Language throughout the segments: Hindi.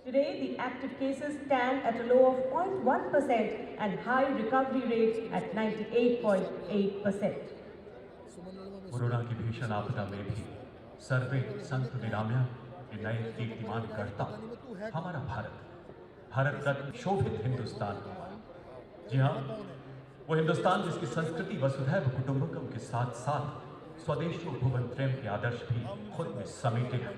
Today, the active cases stand at a low of 0.1% and high recovery rate at 98.8%. Corona की भीषण आपदा में भी सर्वे संत निरामया के नए कीर्तिमान गढ़ता हमारा भारत रत्न शोभित हिंदुस्तान हुआ। जी हाँ, वो हिंदुस्तान जिसकी संस्कृति वसुधैव कुटुंबकम के साथ साथ स्वदेशी भुवनत्रयम के आदर्श भी खुद में समेटे हैं।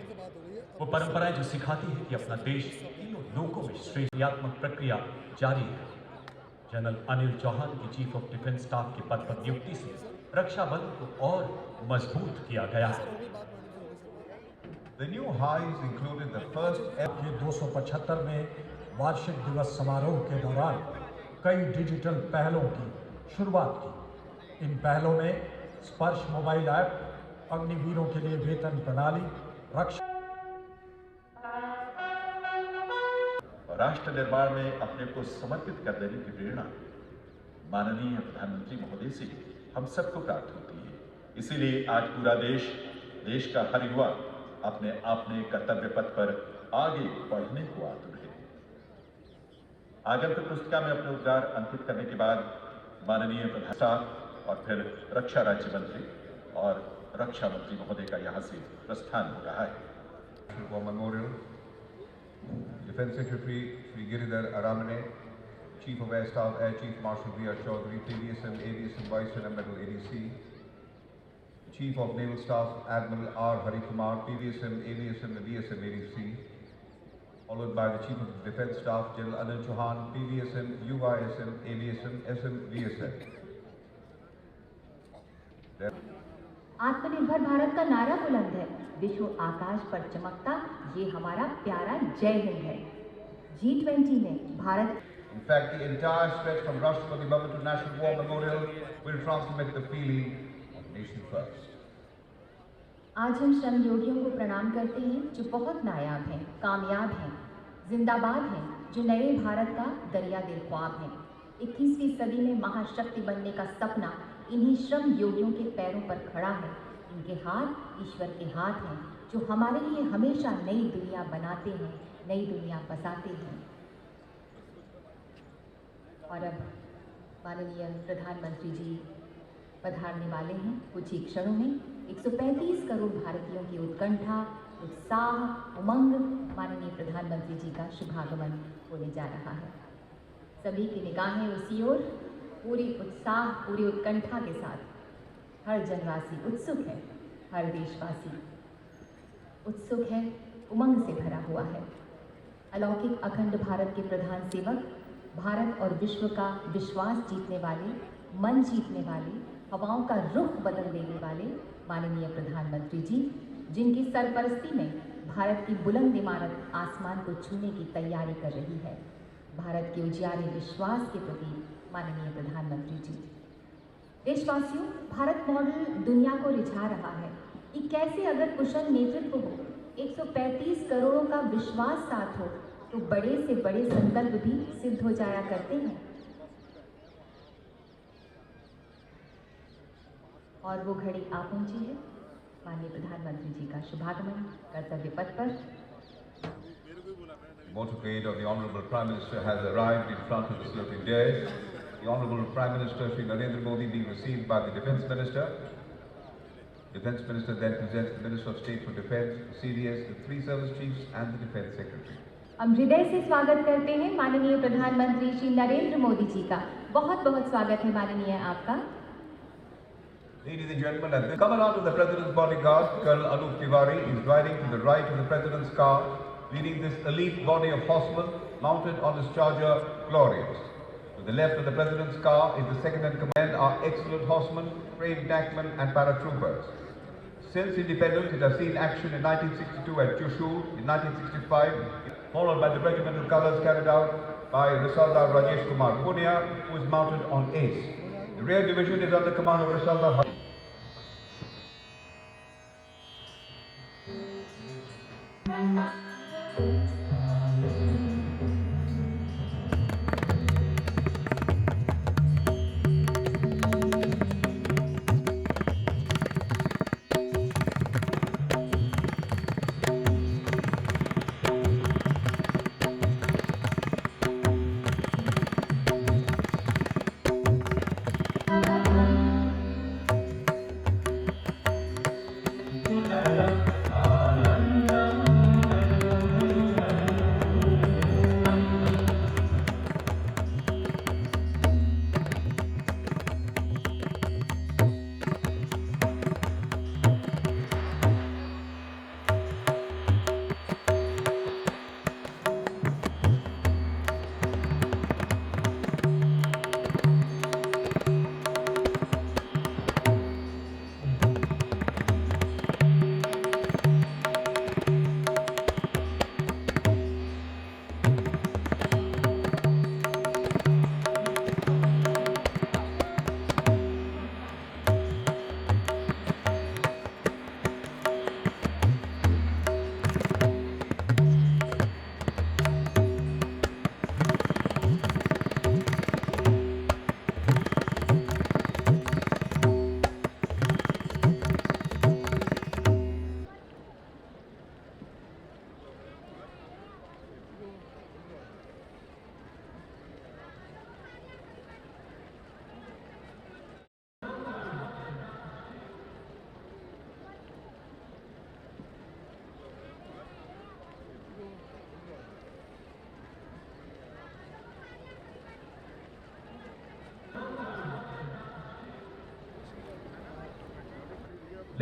वो परंपराएं जो सिखाती है कि अपना देश तीनों लोकों में श्रेष्ठात्मक प्रक्रिया जारी है। जनरल अनिल चौहान की चीफ ऑफ डिफेंस स्टाफ के पद पर नियुक्ति से रक्षा बल को और मजबूत किया गया है। The new highs included the first के 275वें वार्षिक दिवस समारोह के दौरान कई डिजिटल पहलों की शुरुआत की। इन पहलों में स्पर्श मोबाइल ऐप, अग्निवीरों के लिए वेतन प्रणाली, रक्षा राष्ट्र निर्माण में अपने को समर्पित कर देने की प्रेरणा माननीय प्रधानमंत्री महोदय से हम सबको प्राप्त होती है। इसीलिए आज पूरा देश का हर युवा अपने कर्तव्य पथ पर आगे बढ़ने को आतुर है। आगंतुक पुस्तिका में अपने उद्गार अंकित करने के बाद माननीय प्रधानमंत्री और फिर रक्षा राज्य मंत्री और रक्षा मंत्री महोदय का यहाँ से प्रस्थान हो रहा है। Memorial, Defense Secretary Sri Giridhar Aramane, Chief of Air Staff Air Chief Marshal V.R. Chaudhary, PVSM Aviation Vice Chair Medal ADC, Chief of Naval Staff Admiral R. Hari Kumar, PVSM Aviation VSM ADC, followed by the Chief of Defense Staff General Anil Chauhan, PVSM UISM Aviation SM VSM. आत्मनिर्भर भारत का नारा बुलंद है, विश्व आकाश पर चमकता ये हमारा प्यारा जय हिंद है। G20 में Bharat In fact, the entire stretch from Rashtrapati Bhavan to National War Memorial will transmit the feeling of nation first. आज हम श्रम योगियों को प्रणाम करते हैं जो बहुत नायाब हैं, कामयाब हैं, जिंदाबाद हैं, जो नए भारत का दरिया दिल ख्वाब हैं। 21वीं सदी में महाशक्ति बनने का सपना इन्हीं श्रम योगियों के पैरों पर खड़ा है। इनके हाथ ईश्वर के हाथ हैं जो हमारे लिए हमेशा नई दुनिया बनाते हैं, नई दुनिया बसाते हैं। और अब माननीय प्रधानमंत्री जी पधारने वाले हैं कुछ ही क्षणों में। 135 करोड़ भारतीयों की उत्कंठा, उत्साह, उमंग माननीय प्रधानमंत्री जी का शुभागमन होने जा रहा है। सभी की निगाहें उसी ओर पूरी उत्साह, पूरी उत्कंठा के साथ। हर जनवासी उत्सुक है, हर देशवासी उत्सुक है, उमंग से भरा हुआ है। अलौकिक अखंड भारत के प्रधान सेवक, भारत और विश्व का विश्वास जीतने वाले, मन जीतने वाले, हवाओं का रुख बदल देने वाले माननीय प्रधानमंत्री जी, जिनकी सरपरस्ती में भारत की बुलंद इमारत आसमान को छूने की तैयारी कर रही है। भारत के उजियारे विश्वास के प्रति माननीय प्रधानमंत्री जी। देशवासियों, भारत मॉडल दुनिया को रिझा रहा है कि कैसे अगर कुशल नेतृत्व हो, 135 करोड़ों का विश्वास साथ हो, तो बड़े से बड़े संकल्प भी सिद्ध हो जाया करते हैं। और वो घड़ी आ पहुंची है। माननीय प्रधानमंत्री जी का शुभागमन कर्तव्य पथ पर। Motorcade of the Honourable Prime Minister has arrived in front of the sloping dais. The Honourable Prime Minister Shri Narendra Modi being received by the Defence Minister. Defence Minister then presents the Minister of State for Defence, CDS, the three service chiefs and the Defence Secretary. हम हृदय से स्वागत करते हैं माननीय प्रधानमंत्री श्री नरेंद्र मोदी जी का। बहुत बहुत स्वागत है माननीय आपका। Ladies and gentlemen, at the commandant of the President's bodyguard, Colonel Anup Tiwari, is riding to the right of the President's car, leading this elite body of horsemen mounted on his charger, Glorious. To the left of the President's car is the second in command, our excellent horsemen, trained tackmen and paratroopers. Since independence, it has seen action in 1962 at Chushul, in 1965, followed by the regimental colours carried out by Risaldar Rajesh Kumar Punia, who is mounted on Ace. The rear division is under command of Risaldar.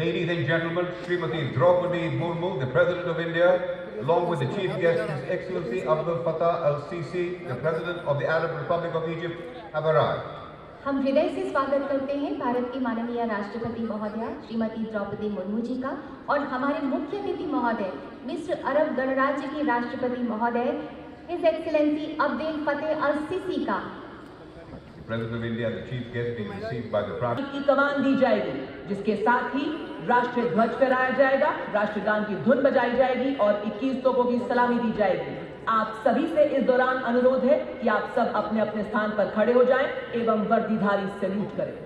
Ladies and gentlemen, Srimati Draupadi Murmu, the President of India, along with the Chief Guest, His Excellency Abdel Fattah al-Sisi, the President of the Arab Republic of Egypt, have arrived. हम हृदय से स्वागत करते हैं भारत की माननीय राष्ट्रपति महोदया श्रीमती द्रौपदी मुर्मू जी का और हमारे मुख्य अतिथि महोदय मिस्र अरब गणराज्य के राष्ट्रपति महोदय his excellency Abdel Fattah al-Sisi का। President of India, the chief guest, being received by the Prime की कमान दी जाएगी, जिसके साथ ही राष्ट्रीय ध्वज फहराया जाएगा, राष्ट्रगान की धुन बजाई जाएगी और 21 तोपों की सलामी दी जाएगी। आप सभी से इस दौरान अनुरोध है कि आप सब अपने अपने स्थान पर खड़े हो जाएं एवं वर्दीधारी सैल्यूट करें।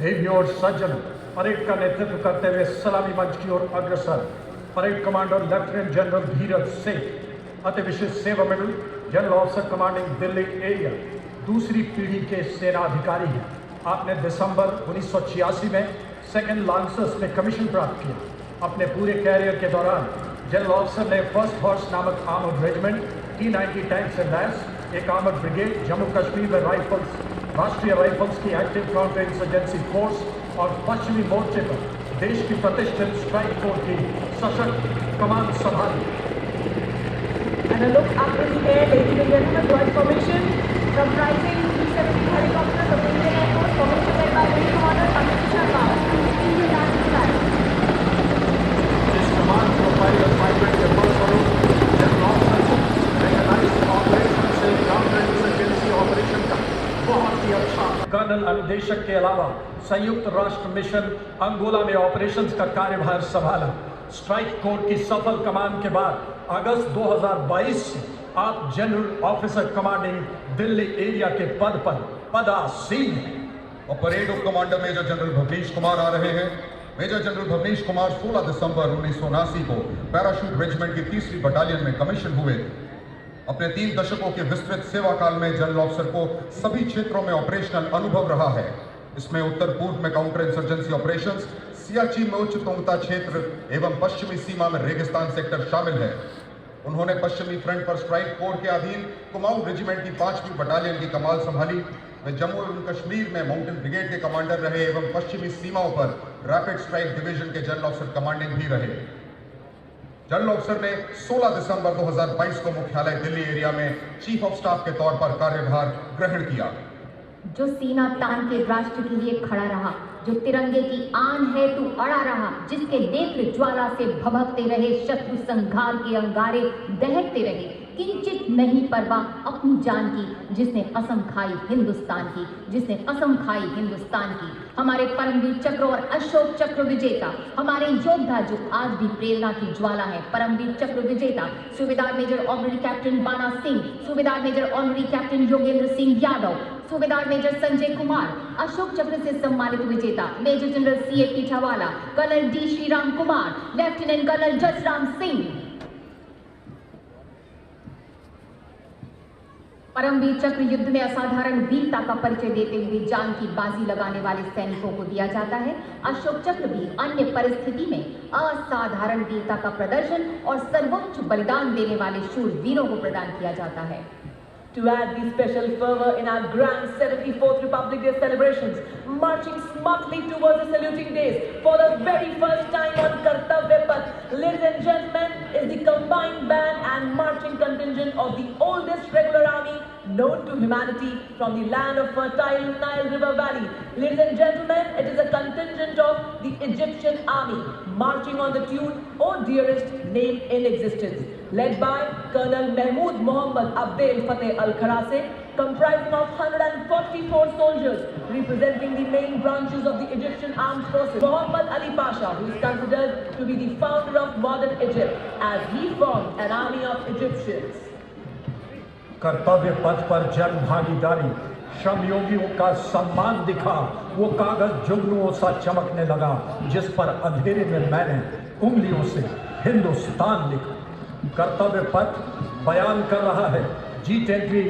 देवियों और सज्जनों, परेड का नेतृत्व करते हुए सलामी मंच की ओर अग्रसर parade commander lieutenant general Dheeraj Singh, अति विशिष्ट सेवा medal, general officer commanding Delhi area, दूसरी पीढ़ी के सेना अधिकारी हैं। आपने दिसंबर 1986 में सेकंड लांसर्स में कमीशन प्राप्त किया। अपने पूरे कैरियर के दौरान जनरल ऑफिसर ने फर्स्ट हॉर्स नामक armoured regiment, T-90 tanks and lens, एक आर्मर्ड ब्रिगेड, जम्मू कश्मीर में राइफल्स, राष्ट्रीय राइफल्स की एक्टिव काउंटर इंसर्जेंसी फोर्स और पश्चिमी मोर्चे पर देश की प्रतिष्ठित स्ट्राइक फोर्स की सशक्त कमान संभाली। And a look up in the air, ladies and gentlemen, Royal Formation comprising 370 helicopters of the Indian Air Force, formation led by Wing Commander Amit Sharma, Indian National Flag. इस कमान प्रोफाइल असाइनमेंट के फलस्वरूप जनरल ऑफिसर मैकेनाइज्ड ऑपरेशन से काउंटर इंसर्जेंसी ऑपरेशन का बहुत ही अच्छा कर्नल अनुदेशक के अलावा संयुक्त राष्ट्र मिशन अंगोला में ऑपरेशंस का कार्यभार संभाला। स्ट्राइक कोर की सफल कमान के बाद अगस्त 2022 से आप general officer commanding Delhi area के पद पर पदासीन हैं। और parade of commander major general Bhavnish Kumar आ रहे हैं। मेजर जनरल भवनीश कुमार 16 दिसंबर 1979 को पैराशूट रेजिमेंट की 3री बटालियन में कमीशन हुए। अपने 3 दशकों के विस्तृत सेवा काल में जनरल ऑफिसर को सभी क्षेत्रों में ऑपरेशनल अनुभव रहा है। इसमें उत्तर पूर्व में काउंटर इंसर्जेंसी ऑपरेशंस, सियाचिन में उच्च तोंगता क्षेत्र एवं पश्चिमी सीमा में रेगिस्तान सेक्टर शामिल है। उन्होंने पश्चिमी फ्रंट पर स्ट्राइक कोर के अधीन कुमाऊं रेजिमेंट की 5वीं बटालियन की कमान संभाली। वे जम्मू एवं कश्मीर में माउंटेन ब्रिगेड के कमांडर रहे एवं पश्चिमी सीमाओं पर रैपिड स्ट्राइक डिवीजन के जनरल ऑफिसर कमांडिंग भी रहे। जनरल ऑफिसर ने 16 दिसंबर 2022 को मुख्यालय दिल्ली एरिया में चीफ ऑफ स्टाफ के तौर पर कार्यभार ग्रहण किया। जो सीना तान के राष्ट्र के लिए खड़ा रहा, जो तिरंगे की आन है तू अड़ा रहा, जिसके नेत्र ज्वाला से भभकते रहे, शत्रु संघार के अंगारे दहकते रहे, किंचित नहीं परवाह अपनी जान की, जिसने कसम खाई हिंदुस्तान की, जिसने कसम खाई हिंदुस्तान की। हमारे परमवीर चक्र और अशोक चक्र विजेता, हमारे योद्धा जो आज भी प्रेरणा की ज्वाला है, परमवीर चक्र विजेता सूबेदार major honorary captain Bana Singh, subedar major honorary captain Yogendra Singh Yadav, subedar major Sanjay Kumar, Ashok Chakra से सम्मानित विजेता major general C.A. Peethawala, colonel D. Sriram Kumar, lieutenant colonel Jasram Singh. Paramvir Chakra युद्ध में असाधारण वीरता का परिचय देते हुए जान की बाजी लगाने वाले सैनिकों को दिया जाता है। अशोक चक्र भी अन्य परिस्थिति में असाधारण वीरता का प्रदर्शन और सर्वोच्च बलिदान देने वाले शूर वीरों को प्रदान किया जाता है। To add the special fervor in our grand 74th Republic Day celebrations, marching smartly towards the saluting days for the very first time on Kartavya Path, ladies and gentlemen, is the combined band and marching contingent of the oldest regular army known to humanity from the land of fertile Nile River Valley. Ladies and gentlemen, it is a contingent of the Egyptian army marching on the tune "O Dearest Name in Existence," led by Colonel Mahmood Mohammad Abdel Fateh Al-Kharase, comprising of 144 soldiers representing the main branches of the Egyptian armed forces. Muhammad Ali Pasha, who is considered to be the founder of modern Egypt, as he formed an army of Egyptians. कर्तव्य पथ पर जन भागीदारी, श्रमयोगियों का सम्मान दिखा, वो कागज जुगनुओं सा चमकने लगा जिस पर अंधेरे में मैंने उंगलियों से हिंदुस्तान लिखा। कर्तव्य पथ बयान कर रहा है G20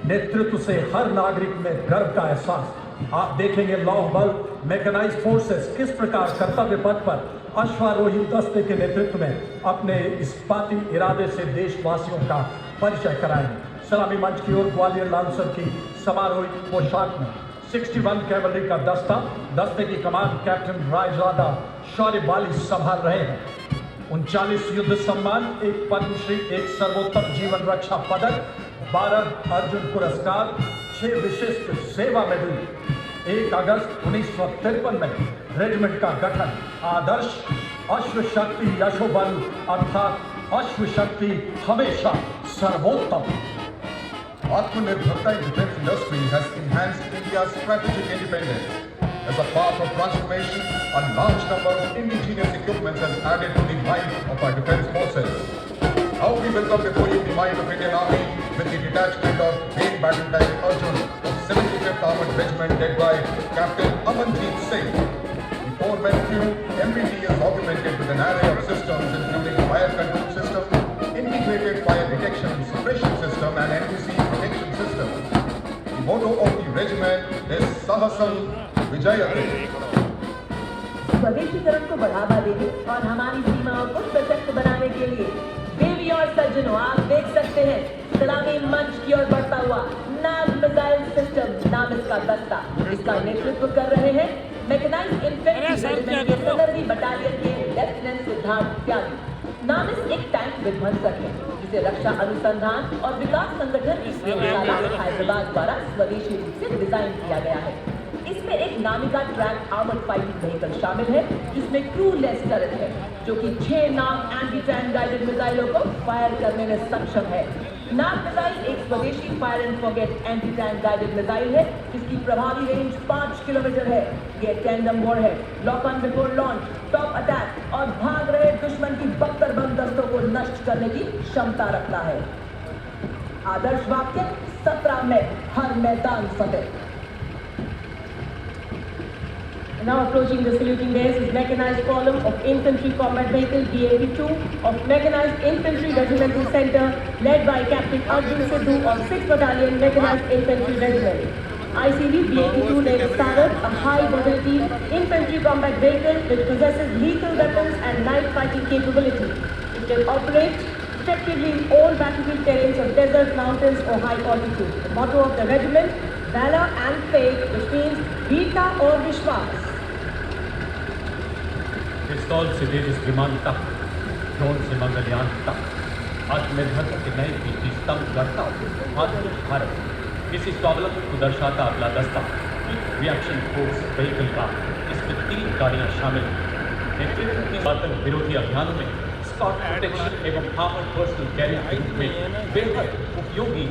नेतृत्व से हर नागरिक में गर्व का एहसास। आप देखेंगे लौह बल मैकेनाइज्ड फोर्सेस किस प्रकार कर्तव्य पथ पर अश्वारोही दस्ते के नेतृत्व में अपने इस्पाती इरादे से देशवासियों का परिचय कराएंगे। सलामी मंच की ओर ग्वालियर लांसर की समारोहिक पोशाक में 61 कैवलरी का दस्ते की कमान कैप्टन रायजादा शौर्य बाली संभाल रहे हैं। 39 युद्ध सम्मान, एक पद्मश्री, एक सर्वोत्तम जीवन रक्षा पदक, 12 अर्जुन पुरस्कार, 6 विशिष्ट सेवा मेडल। 1 अगस्त 1953 में रेजिमेंट का गठन। आदर्श अश्व शक्ति यशोबल अर्थात अश्व शक्ति हमेशा सर्वोत्तम। Atmanirbharta in defense industry has enhanced India's strategic independence. As a part of transformation, a large number of indigenous equipment has added to the might of our defense forces. Now we welcome before you the might of Indian Army with the detachment of main battle tank Arjun of 75th Armored Regiment led by Captain Amanjeet Singh. The 4-man crew MBT is augmented with an array of systems including fire control system, integrated fire detection and suppression system and NBC protection system. The motto of the regiment is Sahasam Vijayate. स्वदेशीकरण को बढ़ावा देने और हमारी सीमाओं को सशक्त बनाने के लिए देवी और सज्जनों, आप देख सकते हैं सलामी मंच की ओर बढ़ता हुआ नाग मिसाइल सिस्टम नाम इसका दस्ता। इसका नेतृत्व कर रहे हैं मैकेनाइज्ड इन्फेंट्री सदरवी बटालियन के लेफ्टिनेंट सिद्धार्थ त्यागी। नामिस एक टैंक विध्वंसक है जिसे रक्षा अनुसंधान और विकास संगठन हैदराबाद द्वारा स्वदेशी रूप से डिजाइन किया गया है। इसमें एक नामिका ट्रैक आर्मर्ड फाइटिंग व्हीकल शामिल है जिसमें क्रू लेस टर्रेट है जो कि 6 नाग एंटी टैंक गाइडेड मिसाइलों को फायर करने में सक्षम है। नाग मिसाइल एक स्वदेशी fire and forget anti tank guided missile है जिसकी प्रभावी रेंज 5 किलोमीटर है। ये टेंडम वॉर है, lock on before launch, top attack और भाग रहे दुश्मन की बख्तर बम दस्तों को नष्ट करने की क्षमता रखता है। आदर्श वाक्य 17 मई हर मैदान फतेह। Now approaching the saluting dais is mechanized column of Infantry Combat Vehicle BAV-2 of Mechanized Infantry Regimental Center led by Captain Arjun Sidhu of 6th Battalion Mechanized Infantry Regiment. ICV BAV-2 named Standard, a high mobility infantry combat vehicle which possesses lethal weapons and night fighting capability. It can operate effectively in all battlefield terrains of desert, mountains or high altitude. The motto of the regiment, Valor and Faith, which means Veerta or Vishwas. पिस्तौल से तेजस विमान तक, ड्रोन से मंगलयान तक, आत्मनिर्भरता के नए कीर्ति स्तंभ गढ़ता आधुनिक भारत इसी स्वावलंबन को दर्शाता अपना दस्ता रिएक्शन फोर्स व्हीकल का। इसमें 3 गाड़ियां शामिल हैं। नेतृत्व की आतंक विरोधी अभियानों में स्कॉट प्रोटेक्शन एवं आर्मर्ड पर्सनल कैरियर में बेहद उपयोगी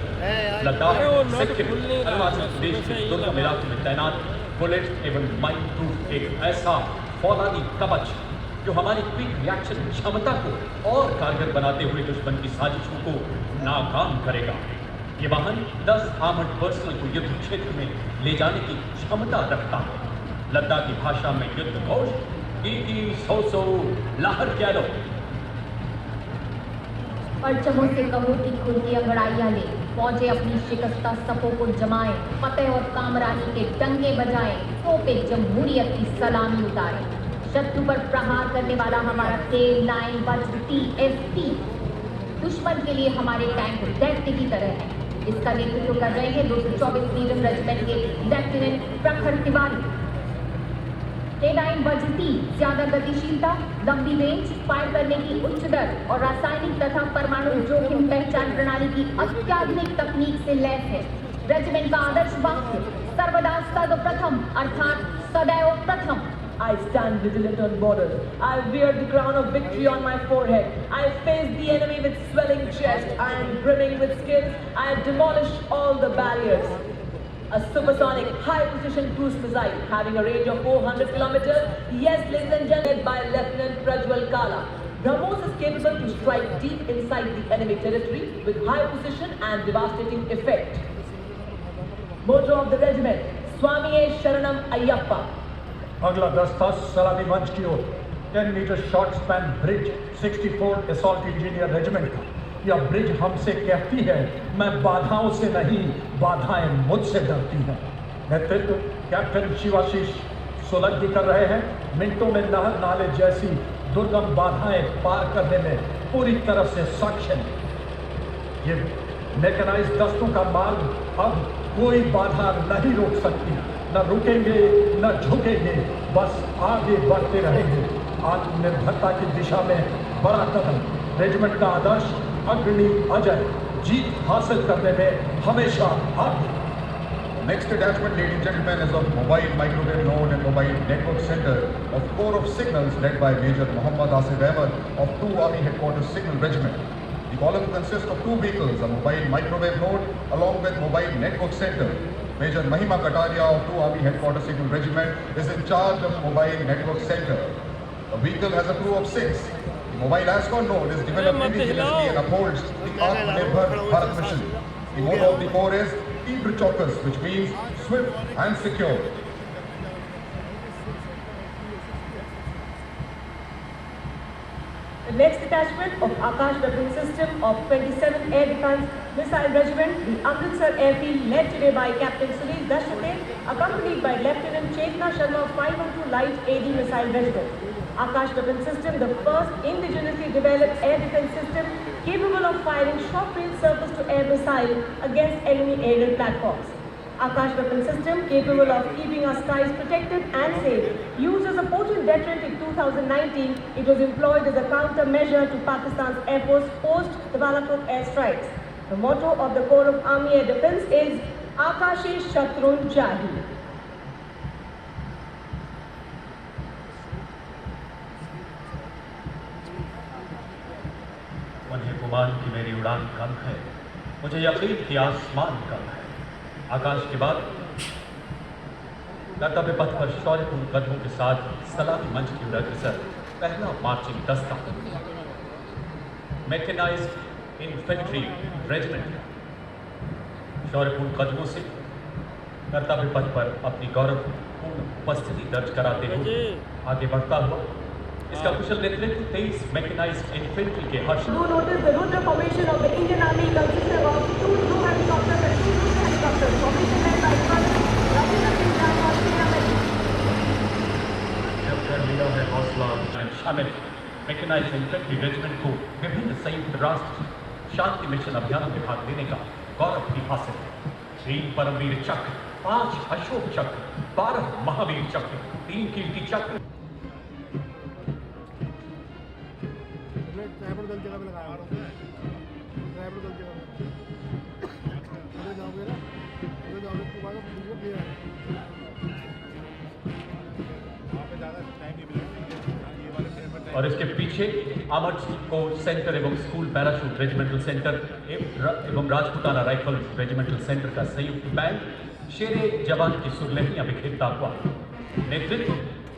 लद्दाख, सिक्किम, अरुणाचल प्रदेश के दुर्गम इलाकों में तैनात बुलेट एवं माइन प्रूफ एक ऐसा फौलादी कवच जो हमारी क्विक रिएक्शन क्षमता को और कारगर बनाते हुए दुश्मन की साजिशों को नाकाम करेगा। ये वाहन 10 आर्मर्ड पर्सनल को युद्ध क्षेत्र में ले जाने की क्षमता रखता है। लद्दाखी भाषा में युद्ध घोष की 100 लहर क्या लो। परचमों से कबूती खुल की अंगड़ाइयां ले, फौजे अपनी शिकस्ता सफों को जमाएं, फतेह और कामरानी के डंगे बजाएं, तोपे जमहूरियत की सलामी उतारें। शत्रु पर प्रहार करने वाला हमारा तेल लाइन वज्र TST दुश्मन के लिए हमारे टैंक दैत्य की तरह है। इसका नेतृत्व कर रहे हैं 224 फ्रीडम रेजिमेंट के लेफ्टिनेंट प्रखर तिवारी। K9 वज्र-T ज्यादा गतिशीलता, लंबी रेंज, फायर करने की उच्च दर और रासायनिक तथा परमाणु जोखिम पहचान प्रणाली की अत्याधुनिक तकनीक से लैस है। रेजिमेंट का आदर्श वाक्य सर्वदा सर्वप्रथम अर्थात सदैव प्रथम। I stand vigilant on borders. I wear the crown of victory on my forehead. I face the enemy with swelling chest. I am brimming with skills. I demolish all the barriers. A supersonic high-precision cruise missile having a range of 400 kilometers. Yes, ladies and gentlemen, led by Lieutenant Prajwal Kala. BrahMos is capable to strike deep inside the enemy territory with high precision and devastating effect. Motto of the regiment, Swamiye Sharanam Ayyappa. अगला दस्ता सलामी मंच की ओर 10 metre short span bridge 64 assault engineer regiment का। यह ब्रिज हमसे कहती है, मैं बाधाओं से नहीं, बाधाएं मुझसे डरती हैं। नेतृत्व कैप्टन शिवाशीष सोलंकी कर रहे हैं। मिनटों में नहर नाले जैसी दुर्गम बाधाएं पार करने में पूरी तरह से सक्षम। ये मैकेनाइज्ड दस्तों का मार्ग अब कोई बाधा नहीं रोक सकती। न रुकेंगे न झुकेंगे, बस आगे बढ़ते रहेंगे। आत्मनिर्भरता की दिशा में बड़ा कदम। रेजिमेंट का आदर्श अग्रणी अजय, जीत हासिल करने में हमेशा आगे। Next detachment, ladies and gentlemen, is of Mobile Microwave Node and Mobile Network Center of Corps of Signals led by Major Muhammad Asif Ahmed of 2 Army Headquarters Signal Regiment. The column consists of 2 vehicles, a Mobile Microwave Node along with Mobile Network Center. Major Mahima Kataria of 2 Army Headquarters Signal Regiment is in charge of Mobile Network Center. The vehicle has a crew of 6. The Mobile ASCON node is developed indigenously and upholds the Atmanirbhar Bharat mission. The motto of the corps is Tibra Chaukas, which means swift and secure. The next detachment of Akash Weapon System of 27th Air Defence Missile Regiment, the Amritsar Airfield, led today by Captain Sunil Dashpate, accompanied by Lieutenant Chetna Sharma of 512 Light AD Missile Regiment. Akash Weapon System, the first indigenously developed air defence system capable of firing short-range surface-to-air missile against enemy aerial platforms. Akash Weapon System, capable of keeping our skies protected and safe, used as a potent deterrent in 2019. It was employed as a countermeasure to Pakistan's Air Force post the Balakot airstrikes. The motto of the Corps of Army Air Defence is Akashe Shatrun Jahi. उन्हें गुमान की मेरी उड़ान कम है, मुझे यकीन कि आसमान कम है। आकाश के बाद कर्तव्य पथ पर शौर्यपूर्ण कदमों के साथ सलामी मंच की ओर अग्रसर पहला मार्चिंग दस्ता मैकेनाइज्ड इन्फेंट्री रेजिमेंट शौर्यपूर्ण कदमों से कर्तव्य पथ पर अपनी गौरवपूर्ण उपस्थिति दर्ज कराते हुए आगे बढ़ता हुआ इसका कुशल नेतृत्व 23 मैकेनाइज्ड इन्फेंट्री के हर्ष। Do notice the Rudra formation of the Indian Army consisted of 2 new helicopters and 2 new helicopters. Formation led by Colonel Rajendra Singh Ram of Sena जब कर लिया है हौसला शामिल मैकेनाइज्ड इन्फेंट्री रेजिमेंट को विभिन्न संयुक्त राष्ट्र शांति मिशन अभियानों में भाग लेने का गौरव भी हासिल है। 3 परमवीर चक्र, 5 अशोक चक्र, 12 महावीर चक्र, 3 कीर्ति चक्र। और इसके पीछे आर्मर्ड कोर सेंटर एवं स्कूल पैराशूट रेजिमेंटल सेंटर एवं राजपूताना राइफल रेजिमेंटल सेंटर का संयुक्त बैंड शेरे जवान की सुरलहियां बिखेरता हुआ। नेतृत्व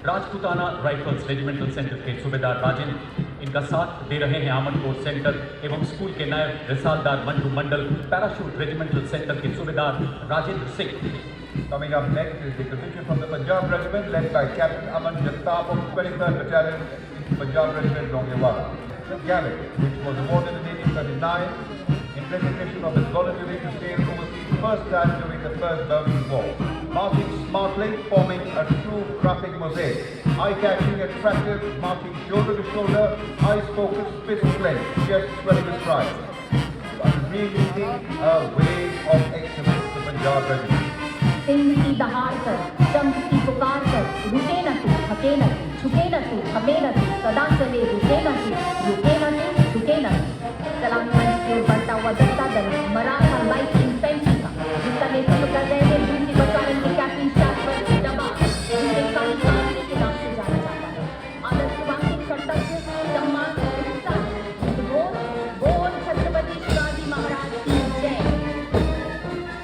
राजपूताना राइफल्स रेजिमेंटल सेंटर के सूबेदार राजेंद्र, इनका साथ दे रहे हैं आर्मर्ड कोर सेंटर एवं स्कूल के नायब रिसालदार मंटू मंडल, पैराशूट रेजिमेंटल सेंटर के सूबेदार Rajendra Singh. Coming up next is the division from the Punjab Regiment led by Captain Aman Jagtap of 23rd Battalion, Punjab Regiment, Longewala. The Galley, which was awarded in 1839 in recognition of its voluntary to sail overseas first time during the First Burmese War. Marching smartly, forming a true graphic mosaic. Eye-catching, attractive, marching shoulder to shoulder, eyes focused, fist clenched, just ready to strike. leading a wave of excellence to Punjab Regiment. Singh की दहाड़ कर, शंख की पुकार कर, रुके न तू, थके न तू, झुके न तू, थमे न तू, सदा चले रुके न तू, रुके न तू, झुके न तू। सलामी मंच की ओर बढ़ता हुआ दस्ता दल मराठा लाइट इन्फेंट्री का, जिसका नेतृत्व कर रहे हैं ड्यूटी बटालियन के कैप्टन शाश्वत डबा, जिसे काली क्रांति के नाम से जाना जाता है। आदर्शवादी कर्तव्य, सम्मान, उत्साह, बोल छत्रपति शिवाजी महाराज की जय।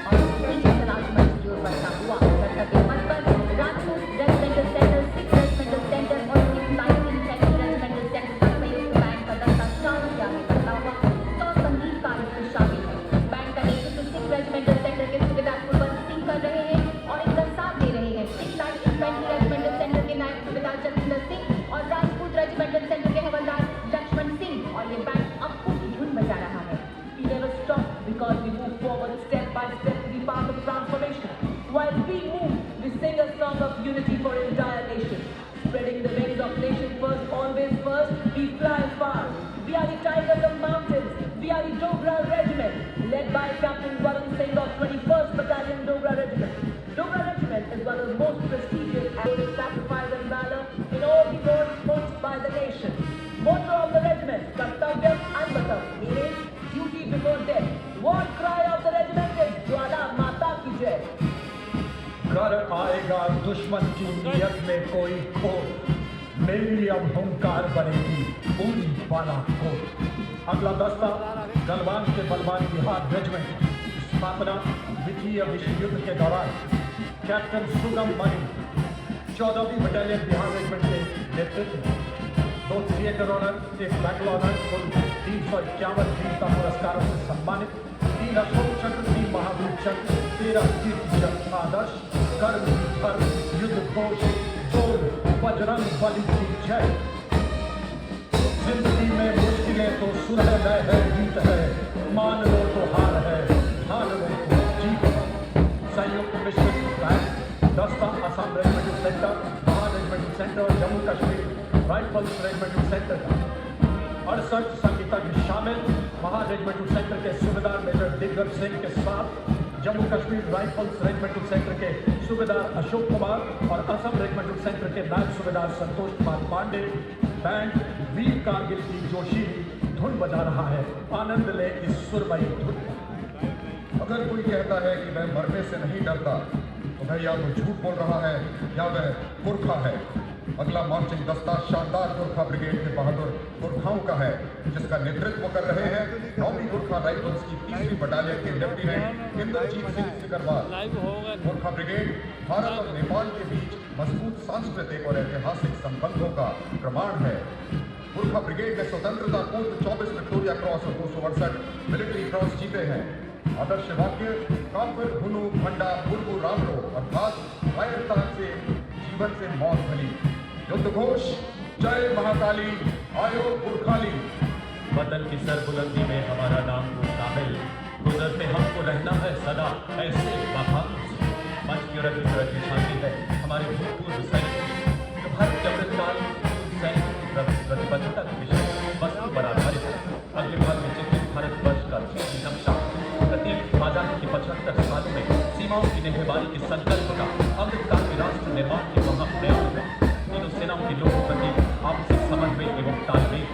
और इसी के सलामी मंच की ओर बढ़ता हुआ कर्तव्य पथ पर Rajput regimental centre, 6 regimental centre और 6 लाइट इन्फेंट्री रेजिमेंटल सेंटर का संयुक्त बैंड का दस्ता शान से आगे बढ़ता हुआ 100 संगीतकार इसमें शामिल है। बैंड का नेतृत्व 6 रेजिमेंटल सेंटर के सूबेदार कुलवंत सिंह कर रहे हैं और इनका साथ दे रहे हैं 6 लाइट इन्फेंट्री रेजिमेंटल सेंटर के नायक सूबेदार जतिंदर सिंह और राजपूत रेजिमेंटल सेंटर के हवलदार लक्ष्मण सिंह। और ये बैंड अक्कू की धुन बजा रहा है। We never stop because we move forward step by step to be part of transformation. While we move, we sing a song of unity for entire nation. Spreading the wings of nation first, always first, we fly far. We are the tigers of mountains. We are the Dogra Regiment, led by Captain Varun Singh of 21st Battalion Dogra Regiment. Dogra Regiment is one of the most prestigious and sacrifice and valor in all the wars fought by the nation. Motto of the regiment, Kartavya Anvatam, meaning duty before death. War cry of the regiment is Jwala Mata Ki Jai. कर आएगा दुश्मन की नीयत में कोई खोट, मेरी अब हुंकार बनेगी पूरी बालाकोट। अगला दस्ता गलवान के बलवान बिहार रेजिमेंट, स्थापना द्वितीय विश्व युद्ध के दौरान कैप्टन सुगम मणि 14वीं बटालियन बिहार रेजिमेंट के नेतृत्व में 2 थिएटर ऑनर, 1 बैटल ऑनर, कुल 351 वीरता पुरस्कारों से सम्मानित, 3 अशोक चक्र, 3 महावीर चक्र, 13 कीर्ति चक्र, आदर्श कर्म धर्म युद्ध घोष बोल बजरंग बली की जय। जिंदगी में मुश्किलें तो सुलह लय है, गीत है, मान लो तो हार है, ठान लो तो जीत है। संयुक्त मिश्रित बैंड दस्ता Assam regimental centre, Mahar regimental centre, Jammu Kashmir rifles regimental centre का 68 संगीतज्ञ शामिल, महार रेजिमेंटल सेंटर के सूबेदार मेजर दिग्गज सिंह के साथ Jammu Kashmir rifles regimental centre के सूबेदार अशोक कुमार और असम रेजिमेंटल सेंटर के नायब सूबेदार संतोष कुमार पांडे। बैंड वीर कारगिल की जोशीली धुन बजा रहा है। आनंद ले इस सुरमई धुन। अगर कोई कहता है कि मैं मरने से नहीं डरता तो वह या तो झूठ बोल रहा है या वह पुरखा है। अगला मार्चिंग दस्ता शानदार गुरखा ब्रिगेड के बहादुर गुरखाओं का है, जिसका नेतृत्व कर रहे हैं 9वीं गुरखा राइफल्स की 3री बटालियन के लेफ्टिनेंट इंद्रजीत सिंह सिकरवार। गुरखा ब्रिगेड भारत और नेपाल के बीच मजबूत सांस्कृतिक और ऐतिहासिक संबंधों का प्रमाण है। गुरखा ब्रिगेड ने स्वतंत्रता पूर्व 24 विक्टोरिया क्रॉस और 268 मिलिट्री क्रॉस जीते हैं। आदर्श वाक्य काफिर हुनु भंडा बुरबु रामरो अर्थात कायरता से जीवन से मौत भली। युद्ध घोष जय महाकाली आयो गुरखाली। वतन की सरबुलंदी में हमारा नाम को शामिल, गुजरते हमको रहना है सदा ऐसे महान। मंच की ओर की शांति है हमारे भूतपूर्व सैनिक जो भारत के अमृतकाल सैनिक की प्रतिबद्धता के विषय वस्तु पर आधारित है। अगले भाग में चित्रित भारतवर्ष का 3D नक्शा प्रत्येक आजादी के 75 सालों में सीमाओं की निगहबानी के संकल्प का, अमृतकाल के राष्ट्र निर्माण के महाप्रयास का, तीनों सेनाओं के लोगों प्रति आपसी समन्वय एवं तालमेल,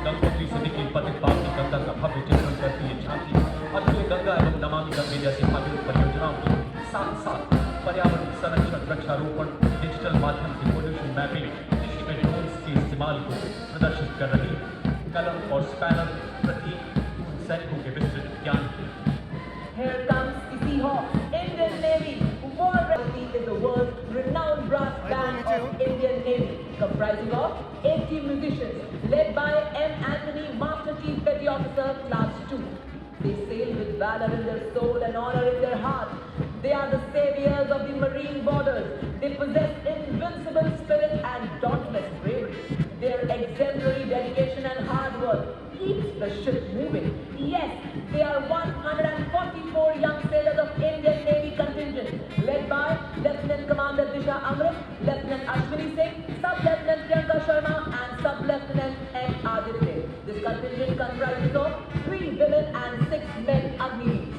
गंगोत्री से निकली पतित पावनी गंगा का भव्य चित्रण करती है झांकी, अतुल्य गंगा एवं नमामि गंगे जैसी भागीरथ परियोजनाओं के साथ साथ पर्यावरण संरक्षण, वृक्षारोपण, डिजिटल माध्यम से पोल्यूशन मैपिंग, कृषि में ड्रोन्स के इस्तेमाल को प्रदर्शित कर रही है। कलम और स्पैनर प्रतीक सैनिकों के विस्तृत ज्ञान। Here comes the Seahawks, Indian Navy. War Rugby is the world's renowned brass band of Indian Navy, comprising of 80 musicians, led by M. Anthony, Master Chief Petty Officer, Class 2. They sail with valor in their soul and honor in their heart. They are the saviors of the marine borders. They possess invincible spirit and dauntless bravery. Their exemplary dedication and hard work keeps the ship moving. Yes, they are 144 young sailors of Indian Navy contingent, led by Lieutenant Commander Disha Amrit, Lieutenant Ashwini Singh, Sub-Lieutenant Priyanka Sharma, and Sub-Lieutenant M. Aditya. This contingent comprises of 3 women and 6 men Agniveers.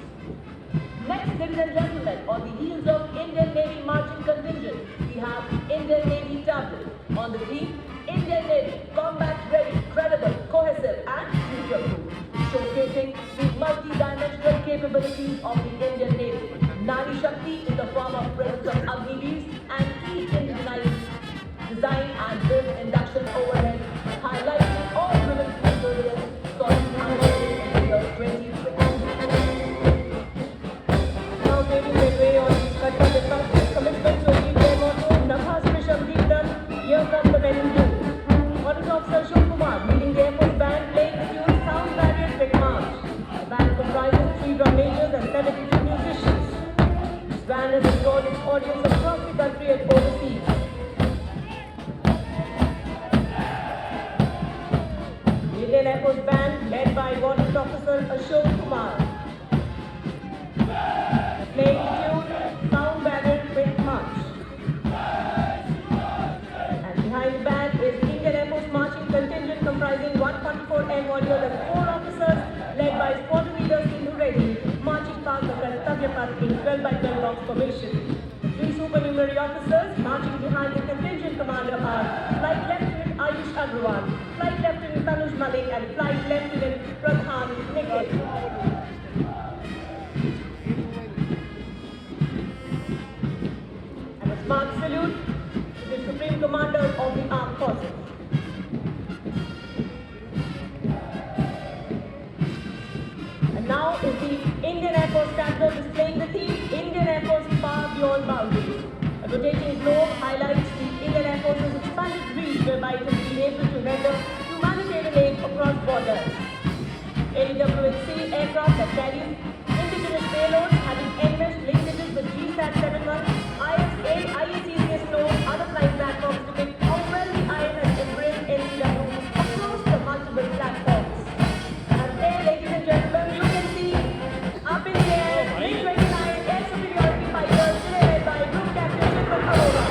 Next, ladies and gentlemen, on the heels of Indian Navy marching contingent, we have Indian Navy tablet. On the theme, Indian Navy, combat ready, credible, cohesive and future-proof, showcasing the multi-dimensional capabilities of the Indian Navy. Nari Shakti in the form of presence of Agniveers and key indigenized design and build induction overhead, highlighting all women's resilience, solid harmony in the year 2020. Now paving the way on Kartavya Path's commitment to achieve their motto, Nabha Sprisham Deeptam, here come the men in blue. Warrant Officer Ashok Kumar leading the Air Force Band playing the tune Sound Barrier Big March. The band comprises 3 drum majors and 72 musicians. This band has enrolled its audience across the country and overseas. The Indian Air Force Band led by Warrant Officer Ashok Kumar, playing the tune Sound Barrier Big March. And behind the band is the Indian Air Force marching contingent comprising 144 air warriors and 4 officers led by squadron leader Sindhu Reddy, marching past the Kartavya Path in 12 by 12 box formation. 3 supernumerary officers marching behind the contingent commander are Flight Lieutenant Ayush Agrawal, Flight Lieutenant Tanuj Malik and Flight Lieutenant Pradhan Nikhil. And a smart salute to the Supreme Commander of the Armed Forces. And now is the Indian Air Force tableau displaying the theme Indian Air Force Far Beyond Boundaries. A rotating globe highlights the Indian Air Force's expanded reach whereby it has been able to render humanitarian aid across borders. ADWHC aircraft that carries indigenous payloads having enmeshed linkages with GSAT-71, ISA, IACCS nodes, other flight platforms to make how well the INS embraced NCW across the multiple platforms. And there, ladies and gentlemen, you can see up in the air, B-29 air superiority fighters led by Group Captain Shilpa Arora.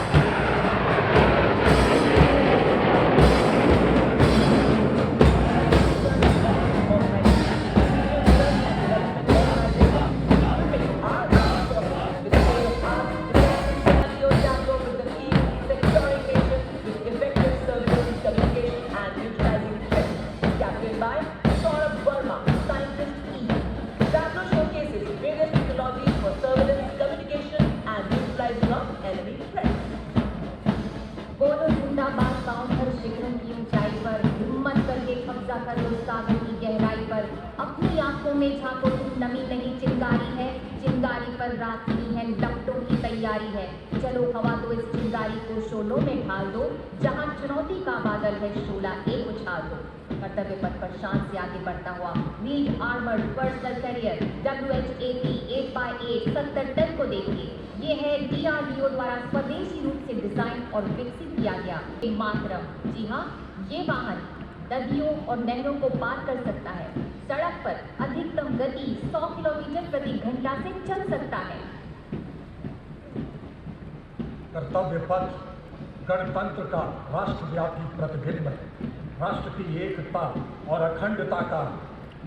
अपनी आंखों में झांको तुम, नमी नहीं चिंगारी है, चिंगारी पर रात नहीं है, लपटों की तैयारी है। चलो हवा दो इस चिंगारी को शोलों में ढाल दो, जहां चुनौती का बादल है शोला एक उछाल दो। कर्तव्य पथ पर शान से आगे बढ़ता हुआ lead armoured personnel carrier WH-80 8x8 70 tonne को देखिए। ये है DRDO द्वारा स्वदेशी रूप से डिजाइन और विकसित किया गया मातरम। जी हाँ, ये वाहन नदियों और नहरों को पार कर सकता है, सड़क पर अधिकतम गति 100 किलोमीटर प्रति घंटा से चल सकता है। कर्तव्य पथ गणतंत्र का राष्ट्रव्यापी प्रतिबिंब है, राष्ट्र की एकता और अखंडता का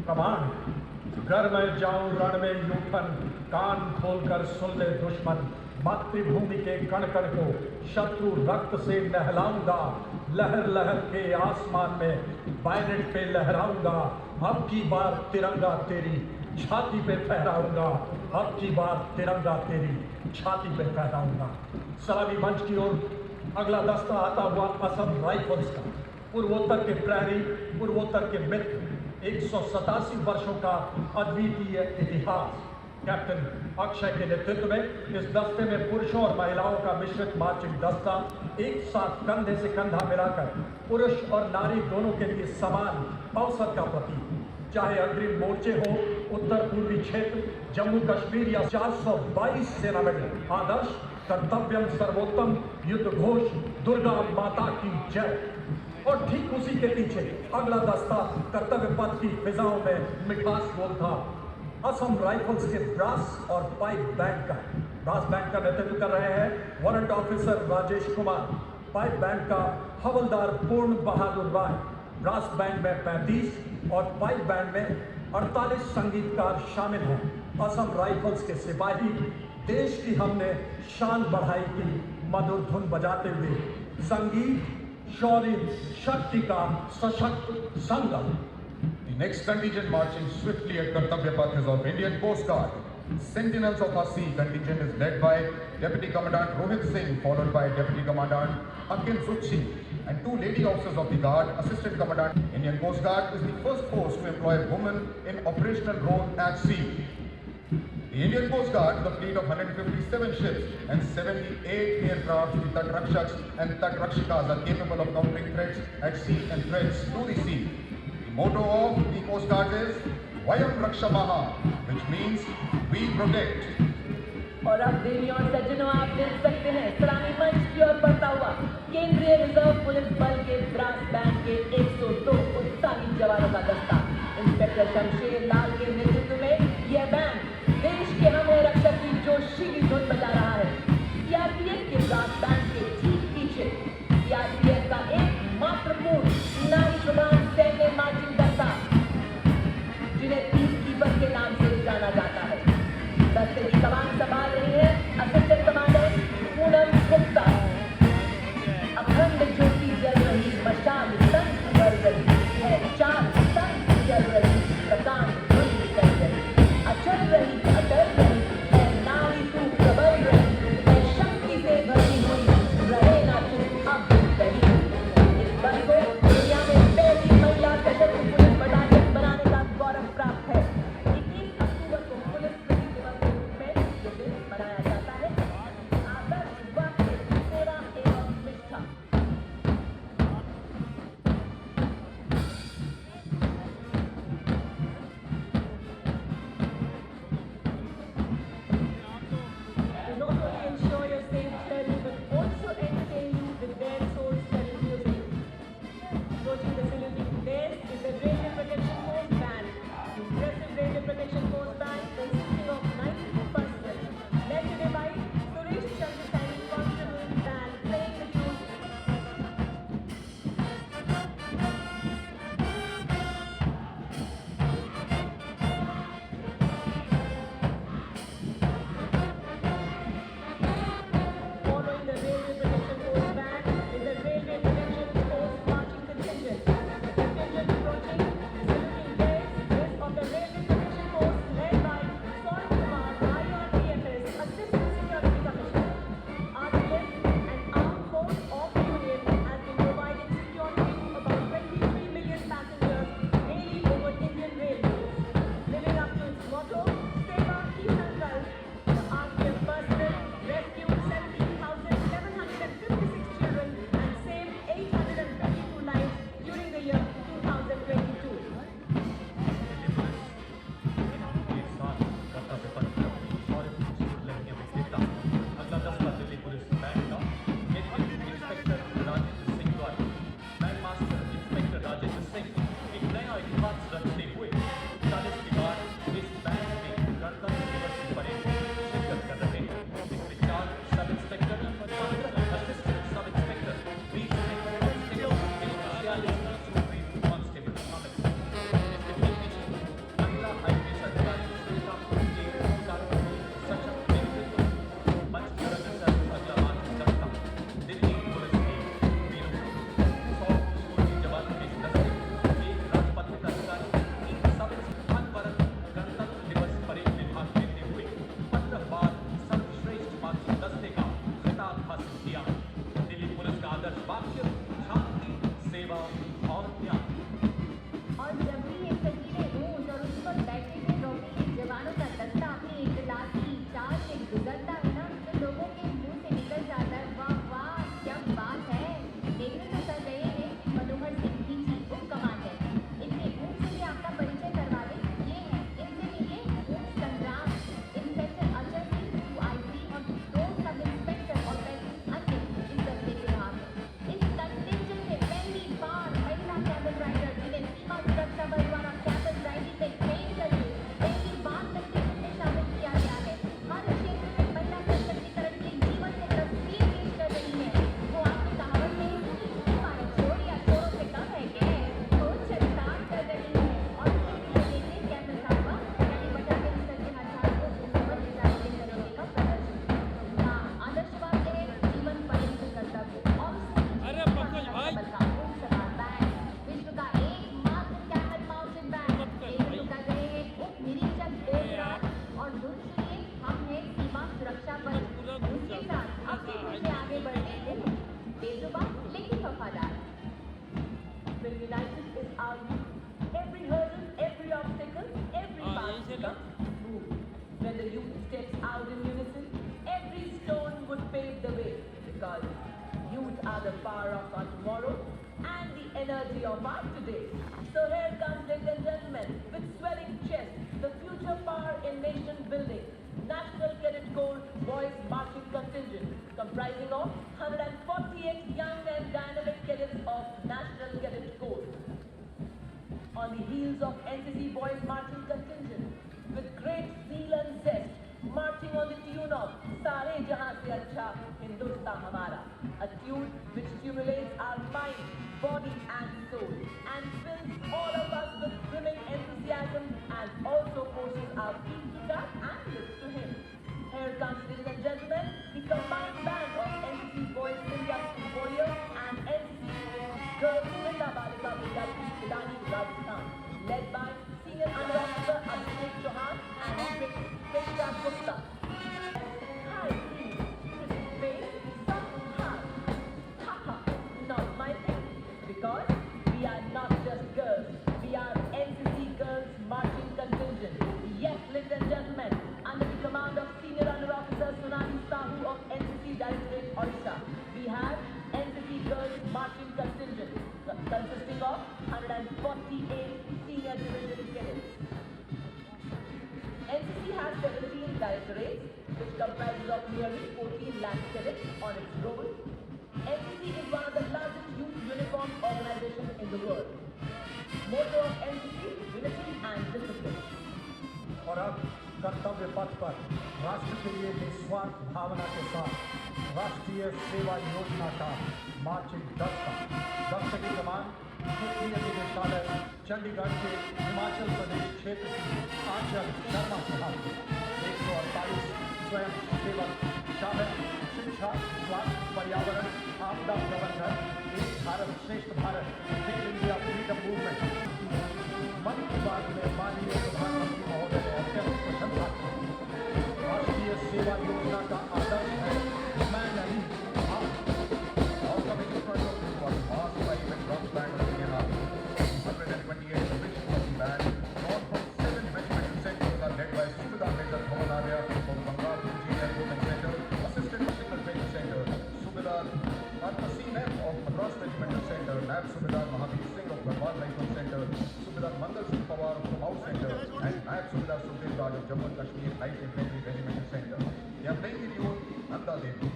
प्रमाण है। घर में जाऊं रण में यूठन, कान खोलकर सुन ले दुश्मन, मातृभूमि के कण कण को शत्रु रक्त से नहलाऊंगा, लहर लहर के आसमान में बैनर पे लहराऊंगा, अब की बार तिरंगा तेरी छाती पे फहराऊंगा, अब की बार तिरंगा तेरी छाती पे फहराऊंगा। सलामी मंच की ओर अगला दस्ता आता हुआ असम राइफल्स का, पूर्वोत्तर के प्रहरी, पूर्वोत्तर के मित्र, 187 वर्षों का अद्वितीय इतिहास। कैप्टन अक्षय के नेतृत्व में इस दस्ते में पुरुषों और महिलाओं का मिश्रित मार्चिंग दस्ता एक साथ कंधे से कंधा मिलाकर पुरुष और नारी दोनों के लिए समान अवसर का प्रतीक। चाहे अग्रिम मोर्चे हो, उत्तर पूर्वी क्षेत्र, जम्मू कश्मीर या 422 सेना मेडल, आदर्श कर्तव्यम सर्वोत्तम युद्ध घोष दुर्गा माता की जय। और ठीक उसी के पीछे अगला दस्ता कर्तव्य पथ की फिजाओं में मिठास बोलता असम राइफल्स के ब्रास और पाइप बैंड का। ब्रास बैंड का नेतृत्व कर रहे हैं warrant officer Rajesh Kumar, pipe band का हवलदार पूर्ण बहादुर राय। ब्रास बैंड में 35 और पाइप बैंड में 48 संगीतकार शामिल हैं। असम राइफल्स के सिपाही देश की हमने शान बढ़ाई की मधुर धुन बजाते हुए संगीत, शौर्य, शक्ति का सशक्त संगम। The next contingent marching swiftly at Kartavya Path is of Indian Coast Guard. Sentinels of our sea contingent is led by Deputy Commandant Rohit Singh, followed by Deputy Commandant Akin Suchi, and 2 lady officers of the guard, Assistant Commandant. Indian Coast Guard is the first force to employ women in operational role at sea. The Indian Coast Guard is a fleet of 157 ships and 78 aircraft. The Tat Rakshaks and Tat Rakshikas are capable of countering threats at sea and threats to the sea. The motto of the Coast Guard is Vayam Rakshamaha, which means we protect. और अब देवी और सज्जनों, आप देख सकते हैं सलामी मंच की ओर बढ़ता हुआ केंद्रीय रिजर्व पुलिस बल के ब्रास बैंड के 102 उत्साही जवानों का दस्ता। इंस्पेक्टर शमशेर लाल के नेतृत्व में यह बैंड देश के हमें रक्षक की जोशीली धुन बजा रहा है। सीआरपीएफ के ब्रास बैंड के ठीक पीछे सीआरपीएफ का एक मात्र पूर्ण नारी प्रधान सैन्य मार्चिंग दस्ता, जिन्हें पीस कीपर के नाम से जाना जाता है। दस्ते की कमान संभाल रही है असिस्टेंट कमांडेंट पूनम गुप्ता। अखंड ज्योति जल रही, मशाल तंग कर रही है, 4 तंग जल रही, प्रकांड धुन निकल रही, अचल रही, अटल रही है, नारी तू प्रबल रही है, शक्ति से भरी हुई, रहे ना तू अब कहीं। energy of us today. So here comes, ladies and gentlemen, with swelling chest, the future power in nation building, National Cadet Corps Boys Marching Contingent, comprising of 148 young and dynamic cadets of National Cadet Corps. On the heels of NCC Boys Marching Contingent, with great zeal and zest, marching on the tune of Sare Jahan Se Acha Hindustan Hamara, a tune which stimulates our mind, body and soul, and fills all of us with brimming enthusiasm and also forces our feet to tap and lift to him. Here comes, ladies and gentlemen, the combined band of NCC Boys India School Warriors and NCC Girls Vrinda Balika Vidyalaya Pidani, Rajasthan, led by Senior Under Officer Abhishek Chauhan and Preksha Gupta. High heels, pretty face, soft heart. Haha, not my thing. Because we are not just girls, we are NCC Girls Marching Contingent. Yes, ladies and gentlemen, under the command of Senior Under Officer Sonali Sahu of NCC Directorate, Odisha, we have NCC Girls Marching Contingent, consisting of 148 senior division cadets. NCC has 17 directorates, which comprises of nearly 14 lakh cadets on its roll. NCC is one of the largest youth uniform organizations in the world. Motto of NCC, unity and discipline. और अब कर्तव्य पथ पर राष्ट्र के लिए निस्वार्थ भावना के साथ राष्ट्रीय सेवा योजना का मार्चिंग दस्ता की कमान क्षेत्रीय निदेशालय चंडीगढ़ के हिमाचल प्रदेश क्षेत्र की आंचल शर्मा के हाथ में 148 स्वयं सेवक शामिल शिक्षा, स्वास्थ्य, पर्यावरण, आपदा प्रबंधन, एक भारत श्रेष्ठ Bharat, fit India freedom movement. मन की बात में माननीय प्रधानमंत्री महोदय ने अत्यंत प्रशंसा की। राष्ट्रीय सेवा योजना का आदर्श है मैं नहीं आप। Now coming in front of you was Mass Private Drum Band of Indian Army. 128 divisions of the band, drawn from 7 regimental centers, are led by Subedar Major Pawan Arya from Bengal Engineer Coaching Center, Assistant Signal Training Center, Subedar Arpasin F of Madras Regimental Center, Nab Subedar Mahavir Singh of Garhwal Rifle Center, Subedar Mangal Singh Pawar of Kumaon Center, and Nab Subedar Sukhdev Raj of Jammu and Kashmir Light Infantry Regimental Center. They are playing the tune Nanda Devi.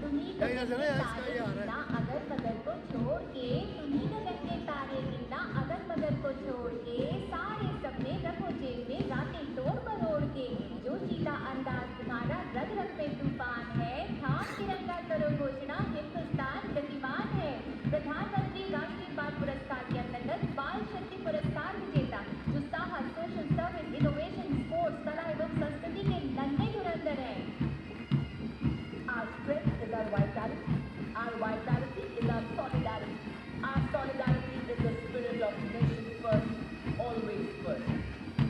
तुम्ही गगन के तारे गिनना अगर मगर को छोड़ के, तुम्ही गगन के तारे गिनना अगर मगर को छोड़ के, सारे सपने रखो जेब में रातें तोड़ मरोड़ के। जो चीला अंदाज तुम्हारा रग रग में तूफान है, थाम तिरंगा करो घोषणा हिंदुस्तान गतिमान है। प्रधानमंत्री राष्ट्रीय बाल पुरस्कार के अंतर्गत बाल शक्ति पुरस्कार विजेता जो साहस, सोशल सर्विस, इनोवेशन, स्पोर्ट्स, कला एवं संस्कृति के नन्हे धुरंधर हैं। Our strength is our vitality is our solidarity. Our solidarity is the spirit of nation first, always first.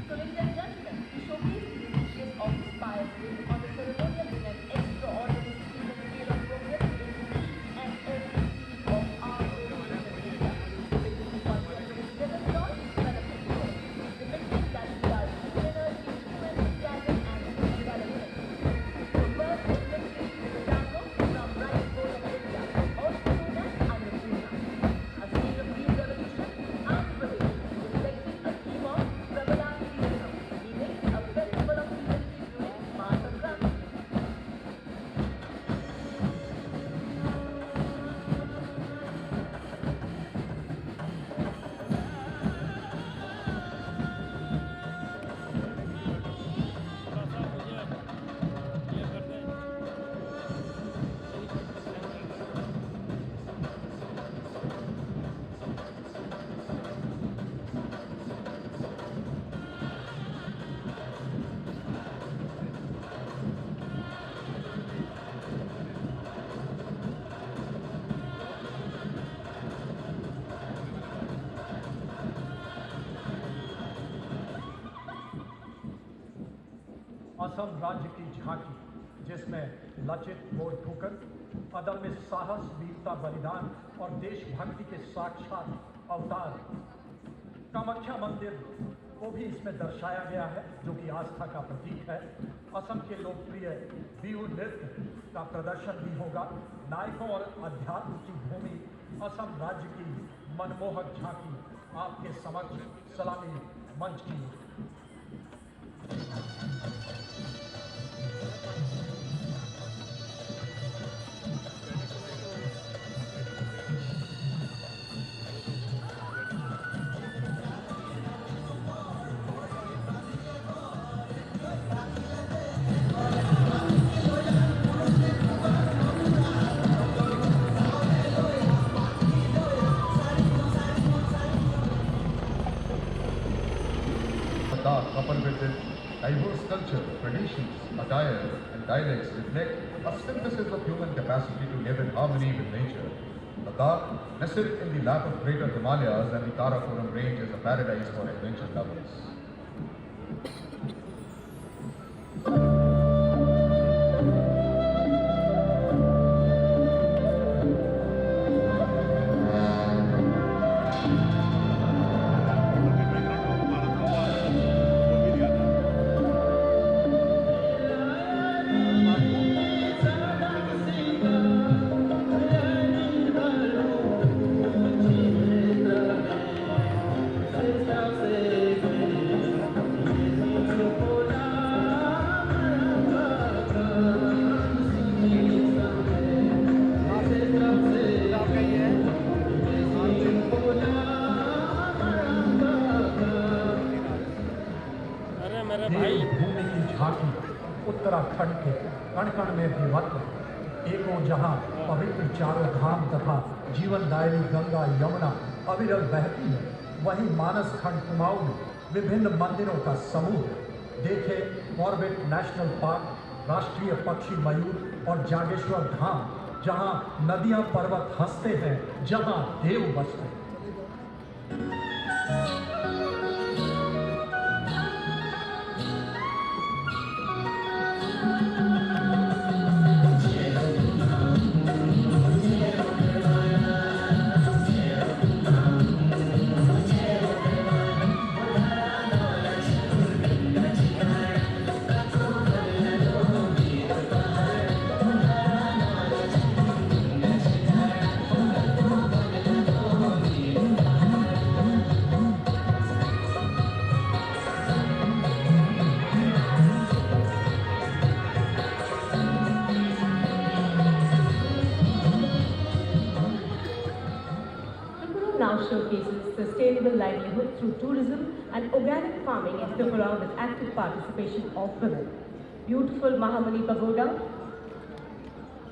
So ladies and gentlemen, we showcase the initiatives of Inspire on the ceremonial in an extraordinary scale of progress in each and every field of our nation in India. Depicting the concept of together benefit all. Depicting that we are true energy, true enthusiasm and true development. The first infantry is a tango from right pole of India, also known as Annapurna. A scene of green revolution, Andhra Pradesh, reflecting a theme of Prabhadantiism, meaning a festival of infantry during Mahasankranti. Assam राज्य की झांकी जिसमें लचित बोध ठोकर, अदम्य साहस, वीरता, बलिदान और देशभक्ति के साक्षात अवतार कामाख्या मंदिर को भी इसमें दर्शाया गया है, जो कि आस्था का प्रतीक है। असम के लोकप्रिय बिहू नृत्य का प्रदर्शन भी होगा। नायकों और अध्यात्म की भूमि असम राज्य की मनमोहक झांकी आपके समक्ष सलामी मंच की। Coupled with its diverse culture, traditions, attire, and dialects reflect a synthesis of human capacity to live in harmony with nature. Ladakh, nestled in the lap of Greater Himalayas and the Karakoram range, is a paradise for adventure lovers. देवभूमि की झांकी उत्तराखंड के कण कण में विभक्त, एक ओर जहाँ पवित्र चारों धाम तथा जीवनदायिनी गंगा यमुना अविरल बहती है, वहीं मानस खंड कुमाऊं में विभिन्न मंदिरों का समूह। देखे कॉर्बेट नेशनल पार्क, राष्ट्रीय पक्षी मयूर और जागेश्वर धाम, जहाँ नदियाँ पर्वत हंसते हैं, जहाँ देव बसते हैं। Now showcases sustainable livelihood through tourism and organic farming in Tripura with active participation of women. Beautiful Mahamani Pagoda,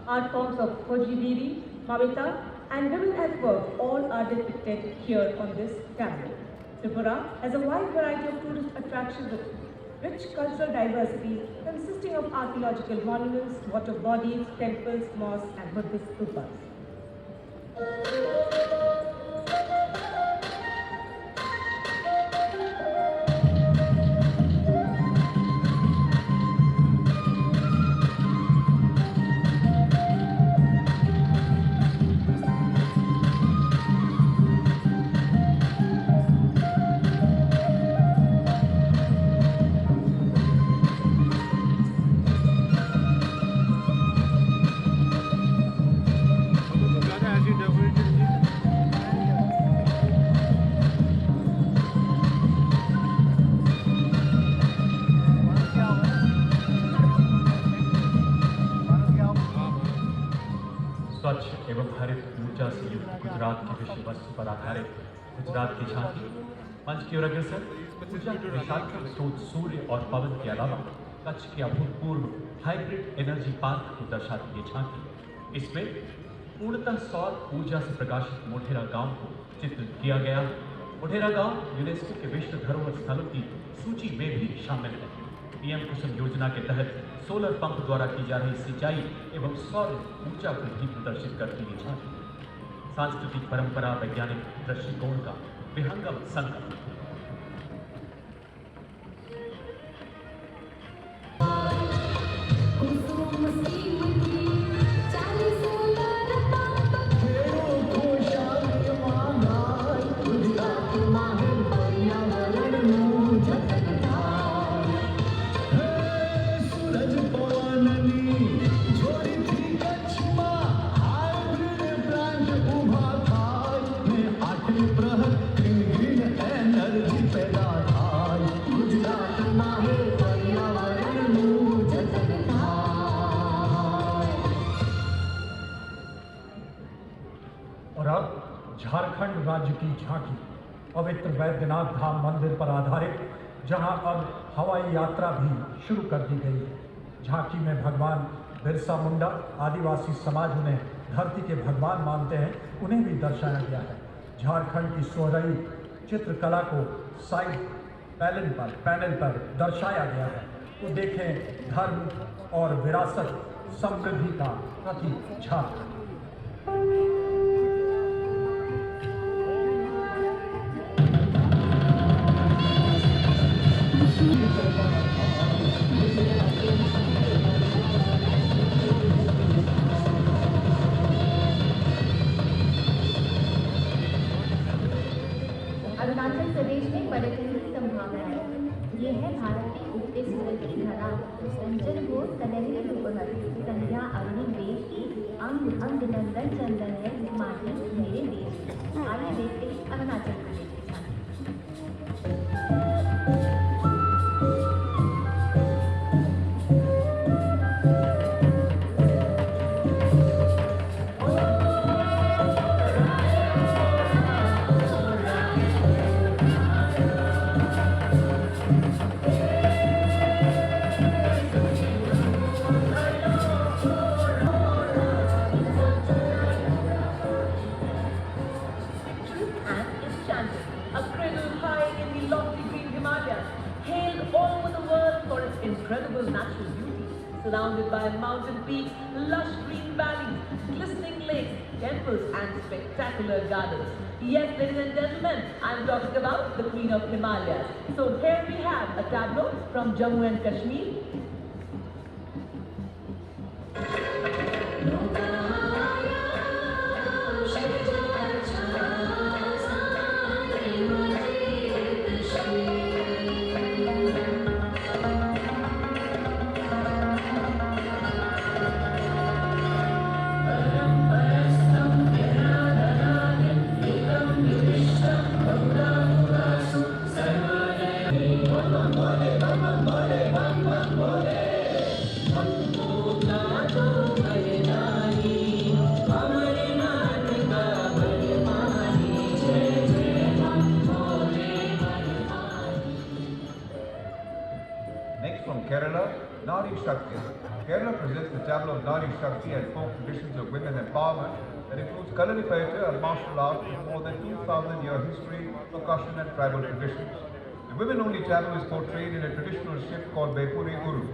art forms of Kojibiri, Mamita and women at work all are depicted here on this gallery. Tripura has a wide variety of tourist attractions with rich cultural diversity consisting of archaeological monuments, water bodies, temples, mosques and Buddhist stupas. स्वच्छ एवं हरित ऊर्जा से युक्त गुजरात की विषय वस्तु पर आधारित गुजरात की झांकी मंच की ओर अग्रसर। ऊर्जा के विशाल स्रोत सूर्य और पवन के अलावा कच्छ के अभूतपूर्व हाइब्रिड एनर्जी पार्क को दर्शाती ये झांकी, इसमें पूर्णतः सौर ऊर्जा से प्रकाशित मोढेरा गांव को चित्रित किया गया। मोढेरा गांव यूनेस्को के विश्व धरोहर स्थलों की सूची में भी शामिल है। पीएम कुसुम योजना के तहत सोलर पंप द्वारा की जा रही सिंचाई एवं सौर ऊर्जा को भी प्रदर्शित करती है झांकी। सांस्कृतिक परंपरा वैज्ञानिक दृष्टिकोण का विहंगम संगम। झारखंड राज्य की झांकी पवित्र वैद्यनाथ धाम मंदिर पर आधारित, जहां अब हवाई यात्रा भी शुरू कर दी गई है। झांकी में भगवान बिरसा मुंडा, आदिवासी समाज उन्हें धरती के भगवान मानते हैं, उन्हें भी दर्शाया गया है। झारखंड की सोहराई चित्रकला को साइड पैनल पर दर्शाया गया है। तो देखें धर्म और विरासत समृद्धि का प्रतीक झारखंड। अरुणाचल प्रदेश में पर्यटन की संभावनाएं। ये है भारत के उगते सूरज की धरा, संचल हो सनहरे दोपहर, संध्या अग्नि देश की, अंग अंग नंदन चंदन है माटी मेरे देश की। आइए देखते हैं अरुणाचल प्रदेश के साथ। A cradle high in the lofty green Himalayas, hailed all over the world for its incredible natural beauty, surrounded by mountain peaks, lush green valleys, glistening lakes, temples and spectacular gardens. Yes, ladies and gentlemen, I'm talking about the Queen of Himalayas. So here we have a tableau from Jammu and Kashmir. Next from Kerala, Nari Shakti. Kerala presents the tableau of Nari Shakti and folk traditions of women empowerment that includes Kalaripaita, a martial art with more than 2,000-year history, percussion and tribal traditions. The women-only tableau is portrayed in a traditional ship called Bepuri Uru.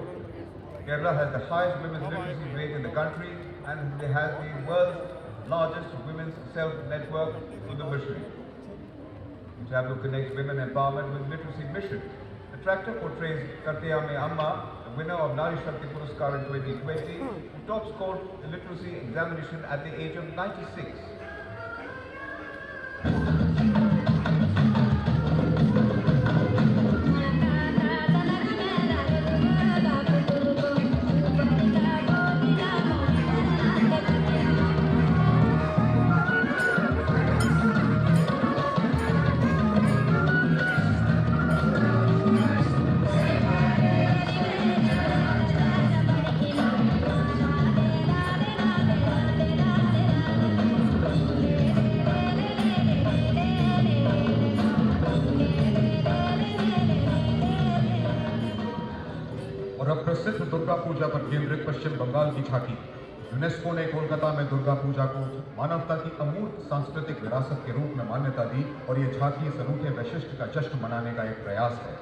Kerala has the highest women's literacy rate in the country and it has the world's largest women's self-network through the mission. The tableau connects women empowerment with literacy mission. The tractor portrays Katyame Amma, the winner of Nari Shakti Puraskar in 2020, who top scored the literacy examination at the age of 96. और अब प्रसिद्ध दुर्गा पूजा पर केंद्रित पश्चिम बंगाल की झांकी। यूनेस्को ने कोलकाता में दुर्गा पूजा को मानवता की अमूर्त सांस्कृतिक विरासत के रूप में मान्यता दी और ये झांकी इस अनूठे वैशिष्ट्य का जश्न मनाने का एक प्रयास है।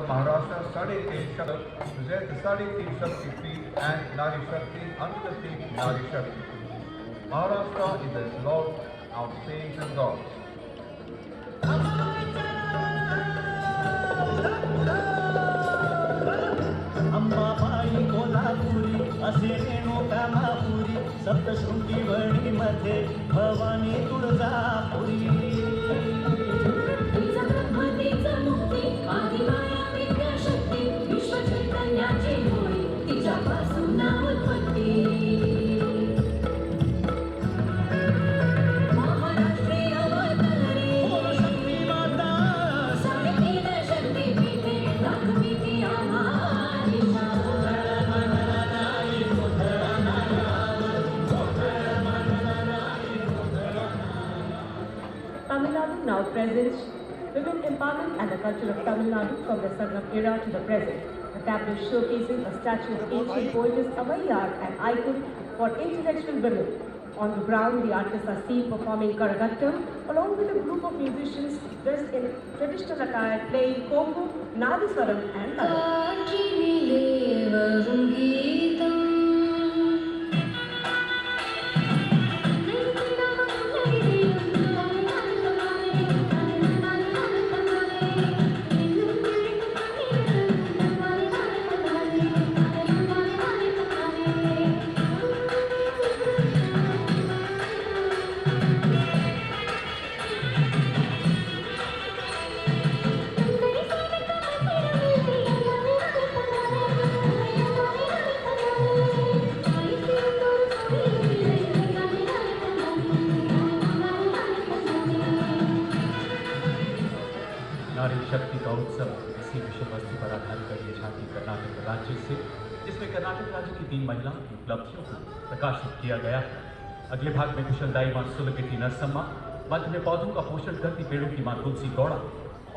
Maharashtra, Sade Teen Shakti presents the Sade Teen Shakti feat and Nari Shakti under the theme Nari Shakti. Maharashtra is the Lord of saints and gods. Renuka मापुरी Saptashrungi वणी मध्ये Bhavani Tuljapuri Tamil Nadu now presents women empowerment and the culture of Tamil Nadu from the Sangam era to the present. A tableau showcasing a statue of ancient poetess Avaiyar, an icon for intellectual women. On the ground, the artists are seen performing Karagattam along with a group of musicians dressed in traditional attire playing Kongu, Nadaswaram and नारी शक्ति का उत्सव इसी विषय वस्तु पर आधारित कर ये झांकी कर्नाटक राज्य से, जिसमें कर्नाटक राज्य की 3 महिलाओं की उपलब्धियों को प्रकाशित किया गया है। अगले भाग में कुशलदाई मां सुलगति नरसम्मा, मध्य में पौधों का पोषण करती पेड़ों की मां तुलसी गौड़ा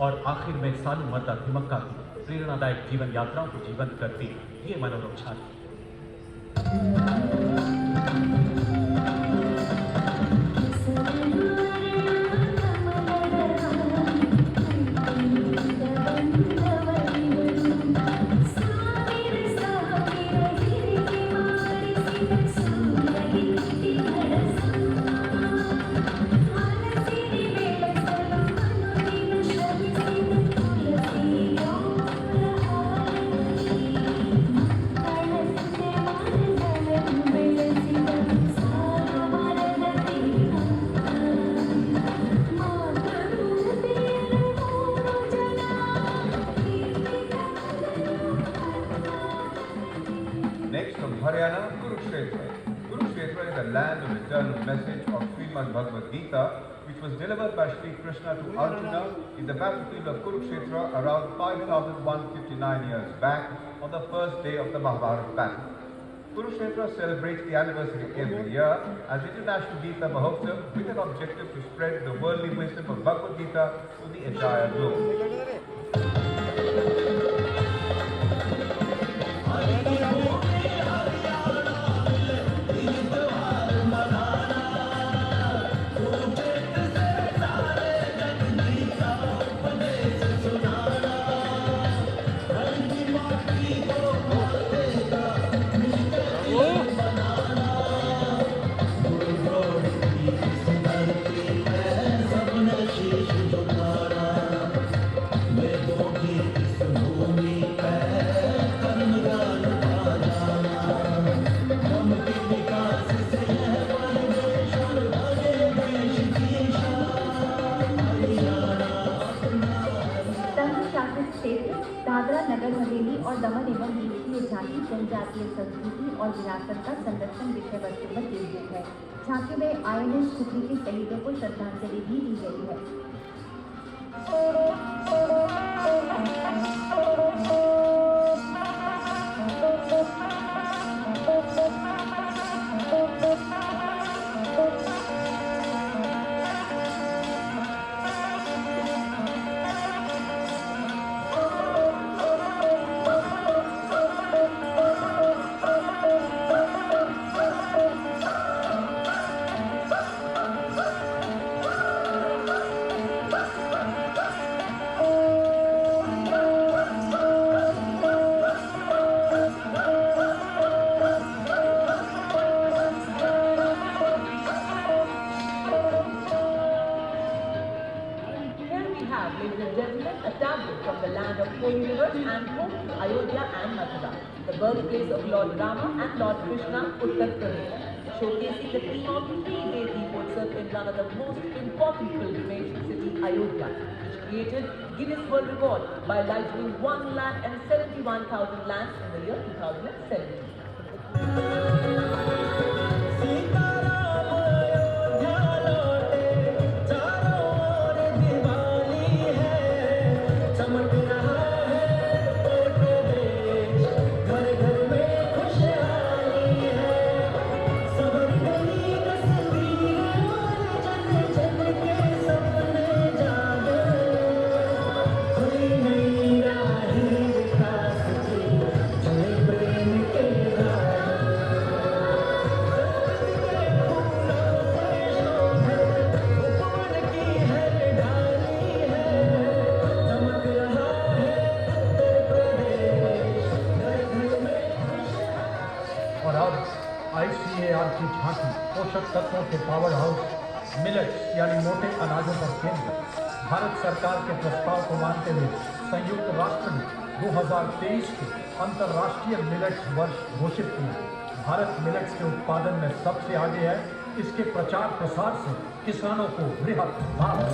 और आखिर में सालू माता थिमक्का की प्रेरणादायक जीवन यात्राओं को जीवंत करती ये मनोरम झांकी। Next from Haryana, Kurukshetra. Kurukshetra is a land of eternal message of Srimad Bhagavad Gita, which was delivered by Sri Krishna to Arjuna in the battlefield of Kurukshetra around 5,159 years back on the first day of the Mahabharata battle. Kurukshetra celebrates the anniversary every year as International Gita Mahotsav with an objective to spread the worldly wisdom of Bhagavad Gita to the entire globe. Dadra Nagar Haveli और दमन एवं दीव की ये झांकी जनजातीय संस्कृति और विरासत का संरक्षण विषय वस्तु पर केंद्रित है। झांकी में INS खुखरी के शहीदों को श्रद्धांजलि भी दी गई है। Ladies and gentlemen, a tablet from the land of holy rivers and home to Ayodhya and Mathura. the birthplace of Lord Rama and Lord Krishna, Uttar Pradesh, showcasing the theme of 3-day Deepotsav in one of the most important pilgrimage city, Ayodhya, which created Guinness World Record by lighting 1,71,000 lamps in the year 2017. ICAR की झांकी पोषक तत्वों के पावर हाउस मिलेट्स यानी मोटे अनाजों पर केंद्रित। भारत सरकार के प्रस्ताव को मानते हुए संयुक्त राष्ट्र ने 2023 को अंतर्राष्ट्रीय मिलेट्स वर्ष घोषित किया। भारत मिलेट्स के उत्पादन में सबसे आगे है। इसके प्रचार प्रसार से किसानों को बृहत लाभ है।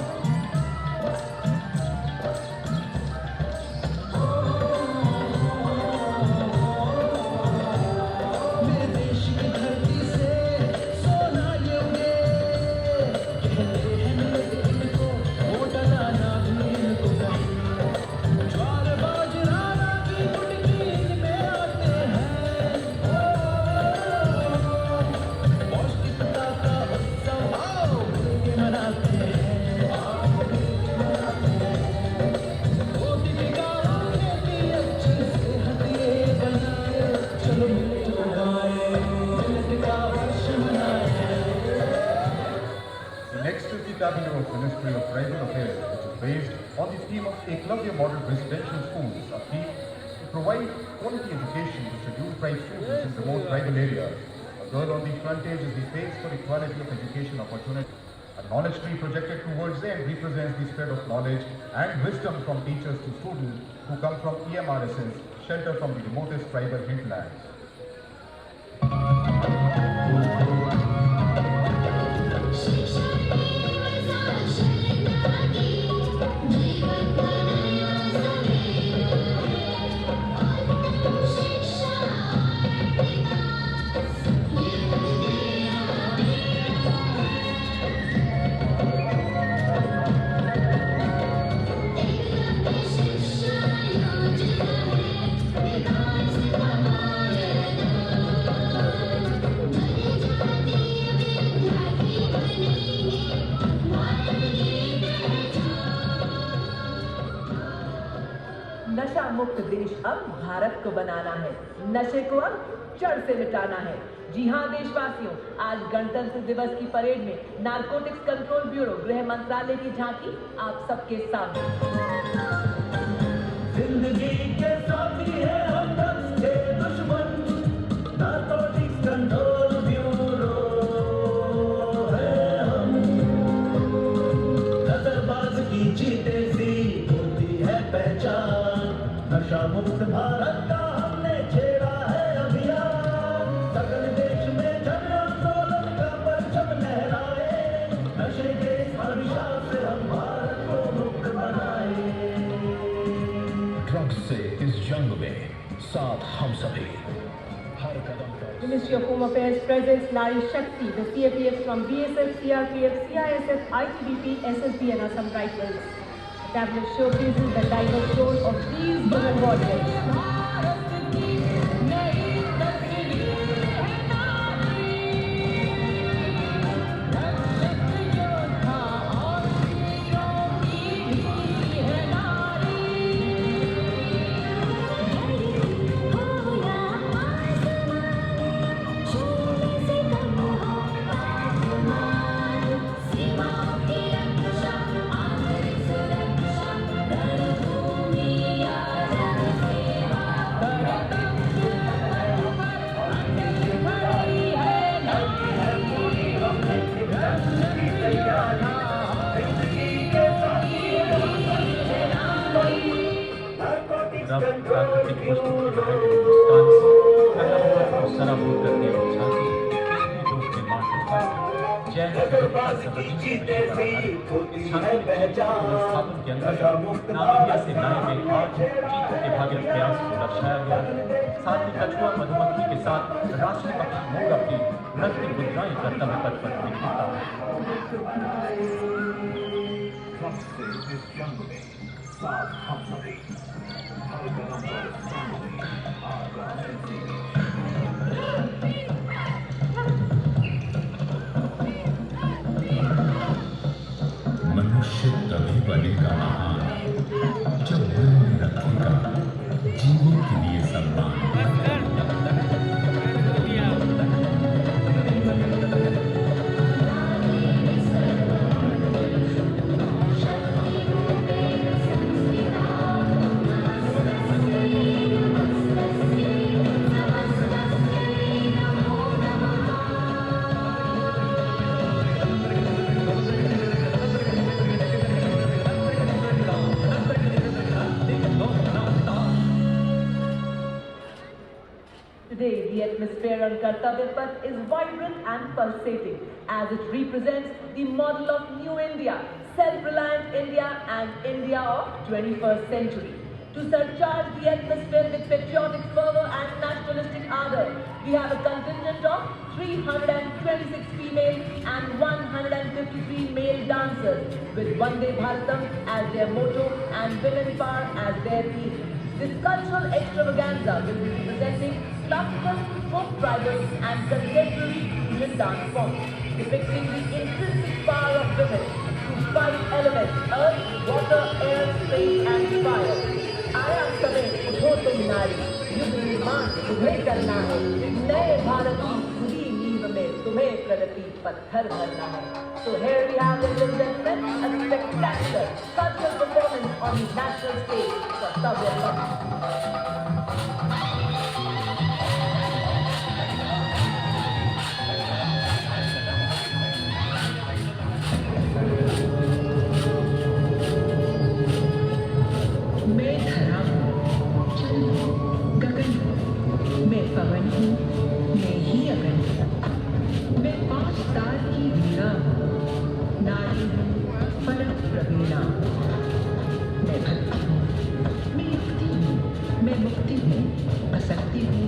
Cabinet of Ministry of Tribal Affairs, which is based on the theme of Eklavya Model Residential Schools, a theme to provide quality education to scheduled tribe students in remote tribal areas. A girl on the front page is the face for equality of education opportunity. A knowledge tree projected towards them represents the spread of knowledge and wisdom from teachers to students who come from EMRSs, shelter from the remotest tribal hinterlands. नशा मुक्त देश अब भारत को बनाना है, नशे को अब जड़ से मिटाना है। जी हां देशवासियों, आज गणतंत्र दिवस की परेड में नारकोटिक्स कंट्रोल ब्यूरो गृह मंत्रालय की झांकी आप सबके सामने। जिंदगी के साथी है हम ड्रग्स के दुश्मन, नारकोटिक्स कंट्रोल ब्यूरो है हम। नजरबाज की चीते सी होती है पहचान, नशा मुक्त भारत का हमने छेड़ा है अभियान। सकल देश में जन आंदोलन का परचम लहराए, नशे के अभिशाप से हम भारत को मुक्त बनाए। ड्रग्स से इस जंग में साथ हम सभी, हर कदम पर। Ministry of Home Affairs presents Nari Shakti, the CAPFs from BSF, CRPF, CISF, ITBP, SSB and Assam Rifles. The tablet showcases the diverse role of these women warriors. मजबूत बनाए हिंदुस्तान को पहला भारत को सराबोर करने और झांकी इसलिए लोक निर्माण के फर्क जैन विविधता संरक्षण इस शांति स्थापन के अंतर्गत नामिबिया से नए में आज चीतों के भागीरथ प्रयास को दर्शाया गया। साथ ही कछुआ मधुमक्खी के साथ राष्ट्रीय पक्षी मोर अपनी नृत्य मुद्राएं कर्तव्य पथ पर दिखाता मनुष्य तभी बनेगा महान जब मन में रखेगा जीवों के लिए सम्मान। Today, the atmosphere on Kartavya Path is vibrant and pulsating as it represents the model of New India, self-reliant India and India of 21st century. To surcharge the atmosphere with patriotic fervor and nationalistic ardor, we have a contingent of 326 female and 153 male dancers with Vande Bharatam as their motto and women power as their theme. This cultural extravaganza will be representing classical, folk tribal and contemporary fusion dance forms, depicting the intrinsic power of women through 5 elements: earth, water, air, space and fire. आया समय उठो तुम नारी, युग निर्माण तुम्हें करना है, नए भारत की खुली नींव में तुम्हें प्रगति पत्थर भरना है. So here we have, ladies and gentlemen, a spectacular cultural performance on the national stage for Kartavya Path. पवन हूँ, मैं ही अगन हूँ, मैं 5 तार की वीणा हूँ, नारी हूँ, परम प्रवीणा हूँ, मैं भक्ति हूँ, मैं युक्ति हूँ, मैं मुक्ति हूँ, असक्ति हूँ,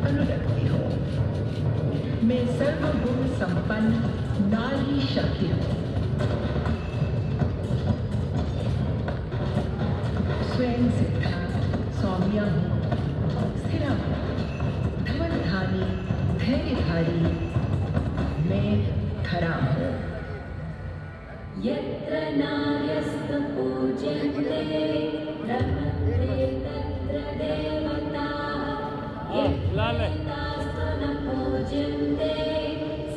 अनुरक्ति हूँ, मैं सर्वगुण संपन्न नारी शक्ति हूँ, स्वयं सिद्धा सौम्या हूँ, स्थिरा हूँ, धवलधारी धैर्यधारी मैं धरा हूँ. यत्र नार्यस्तु पूज्यन्ते ब्रह्मते तत्र देवताः यत्र न पूज्यन्ते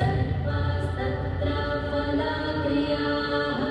सर्वास्तत्र फलाक्रियाः.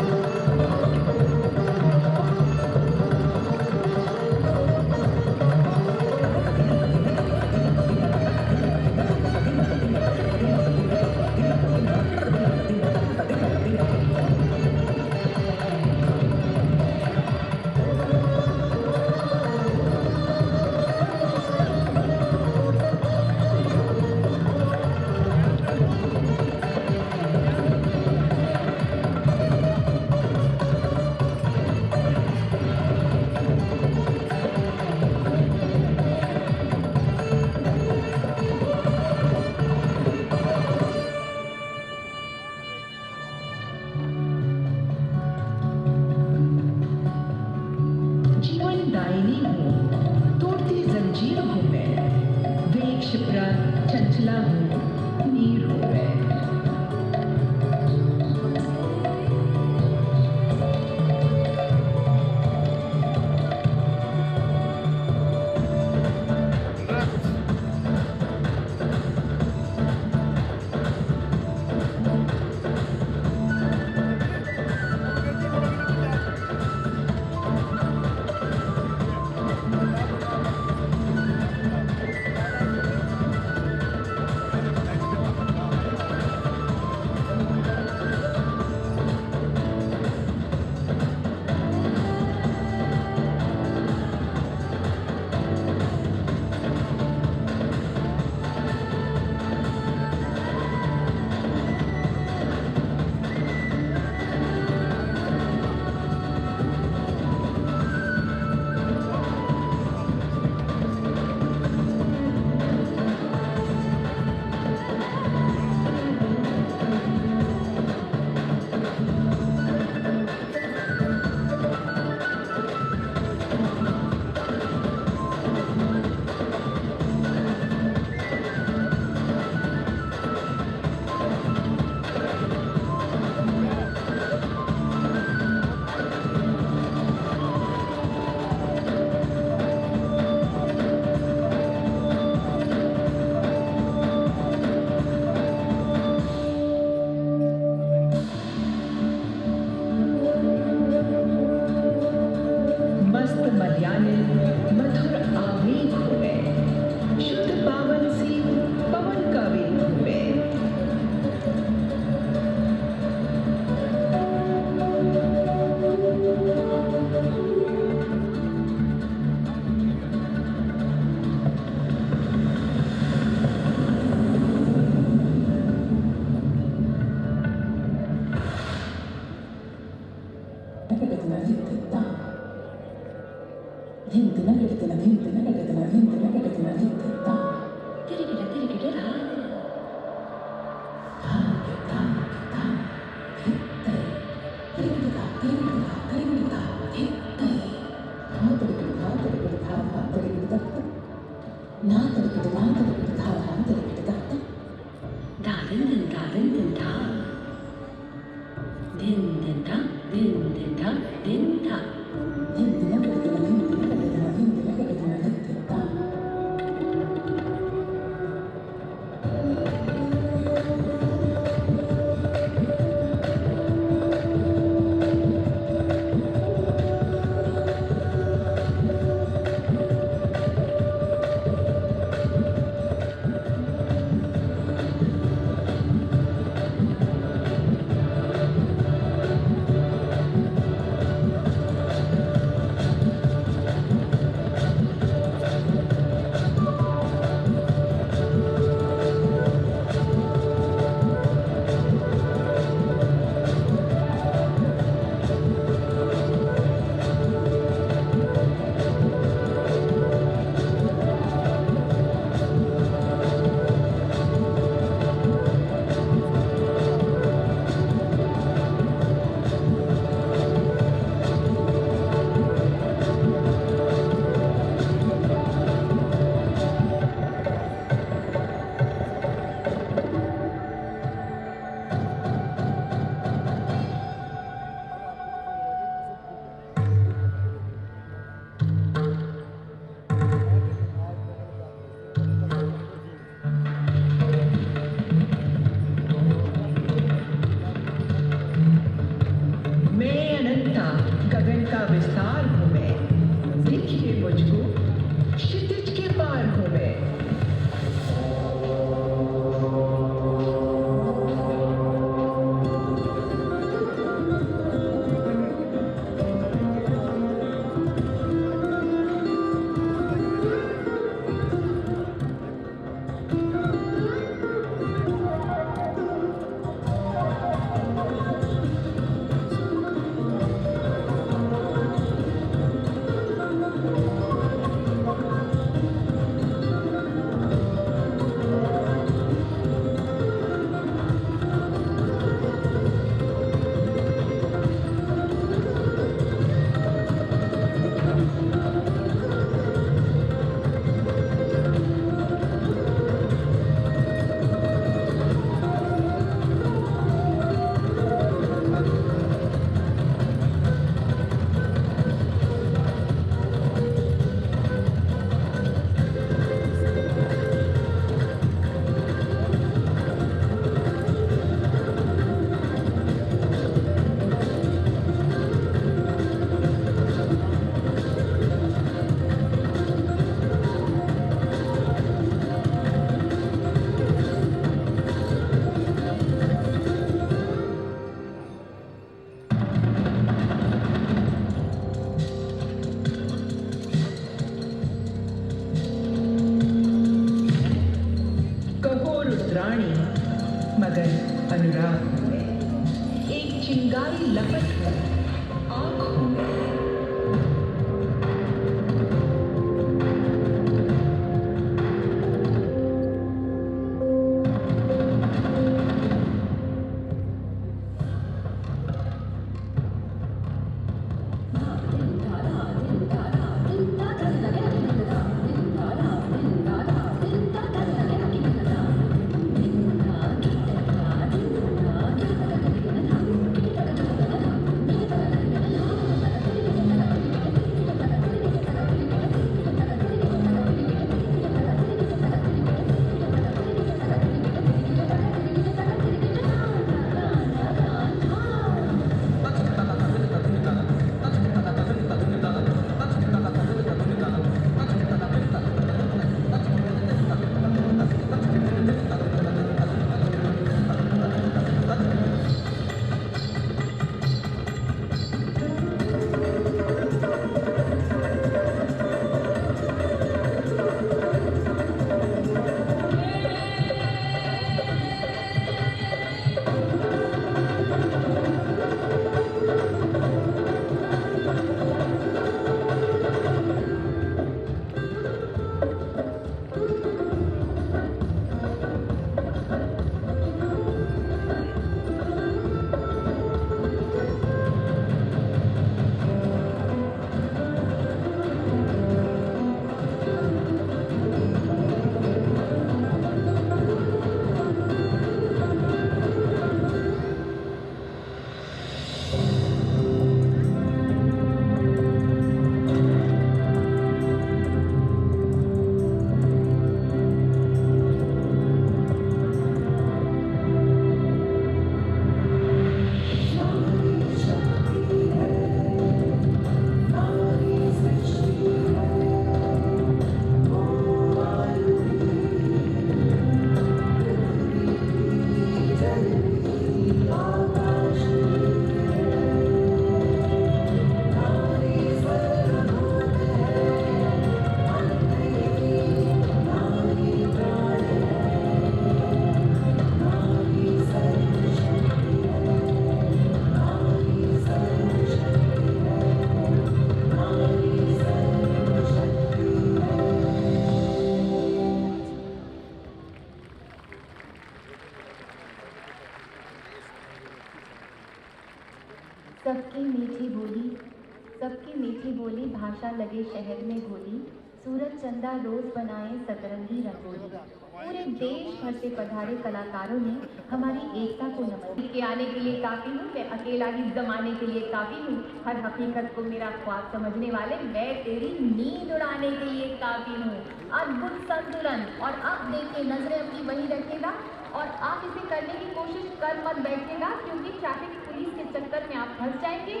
भाषा लगे शहर में गोली, सूरज चंदा रोज बनाए सतरंगी रंगोली। पूरे देश भर से पधारे कलाकारों ने हमारी एकता को नमन के आने के लिए काफी हूँ, मैं अकेला ही जमाने के लिए काफी हूँ। हर हकीकत को मेरा ख्वाब समझने वाले, मैं तेरी नींद उड़ाने के लिए काफी हूँ। अद्भुत संतुलन। और अब देखिए, नजरें अपनी वही रखेगा और आप इसे करने की कोशिश कर मत बैठिएगा, क्योंकि ट्रैफिक पुलिस के चक्कर में आप फंस जाएंगे।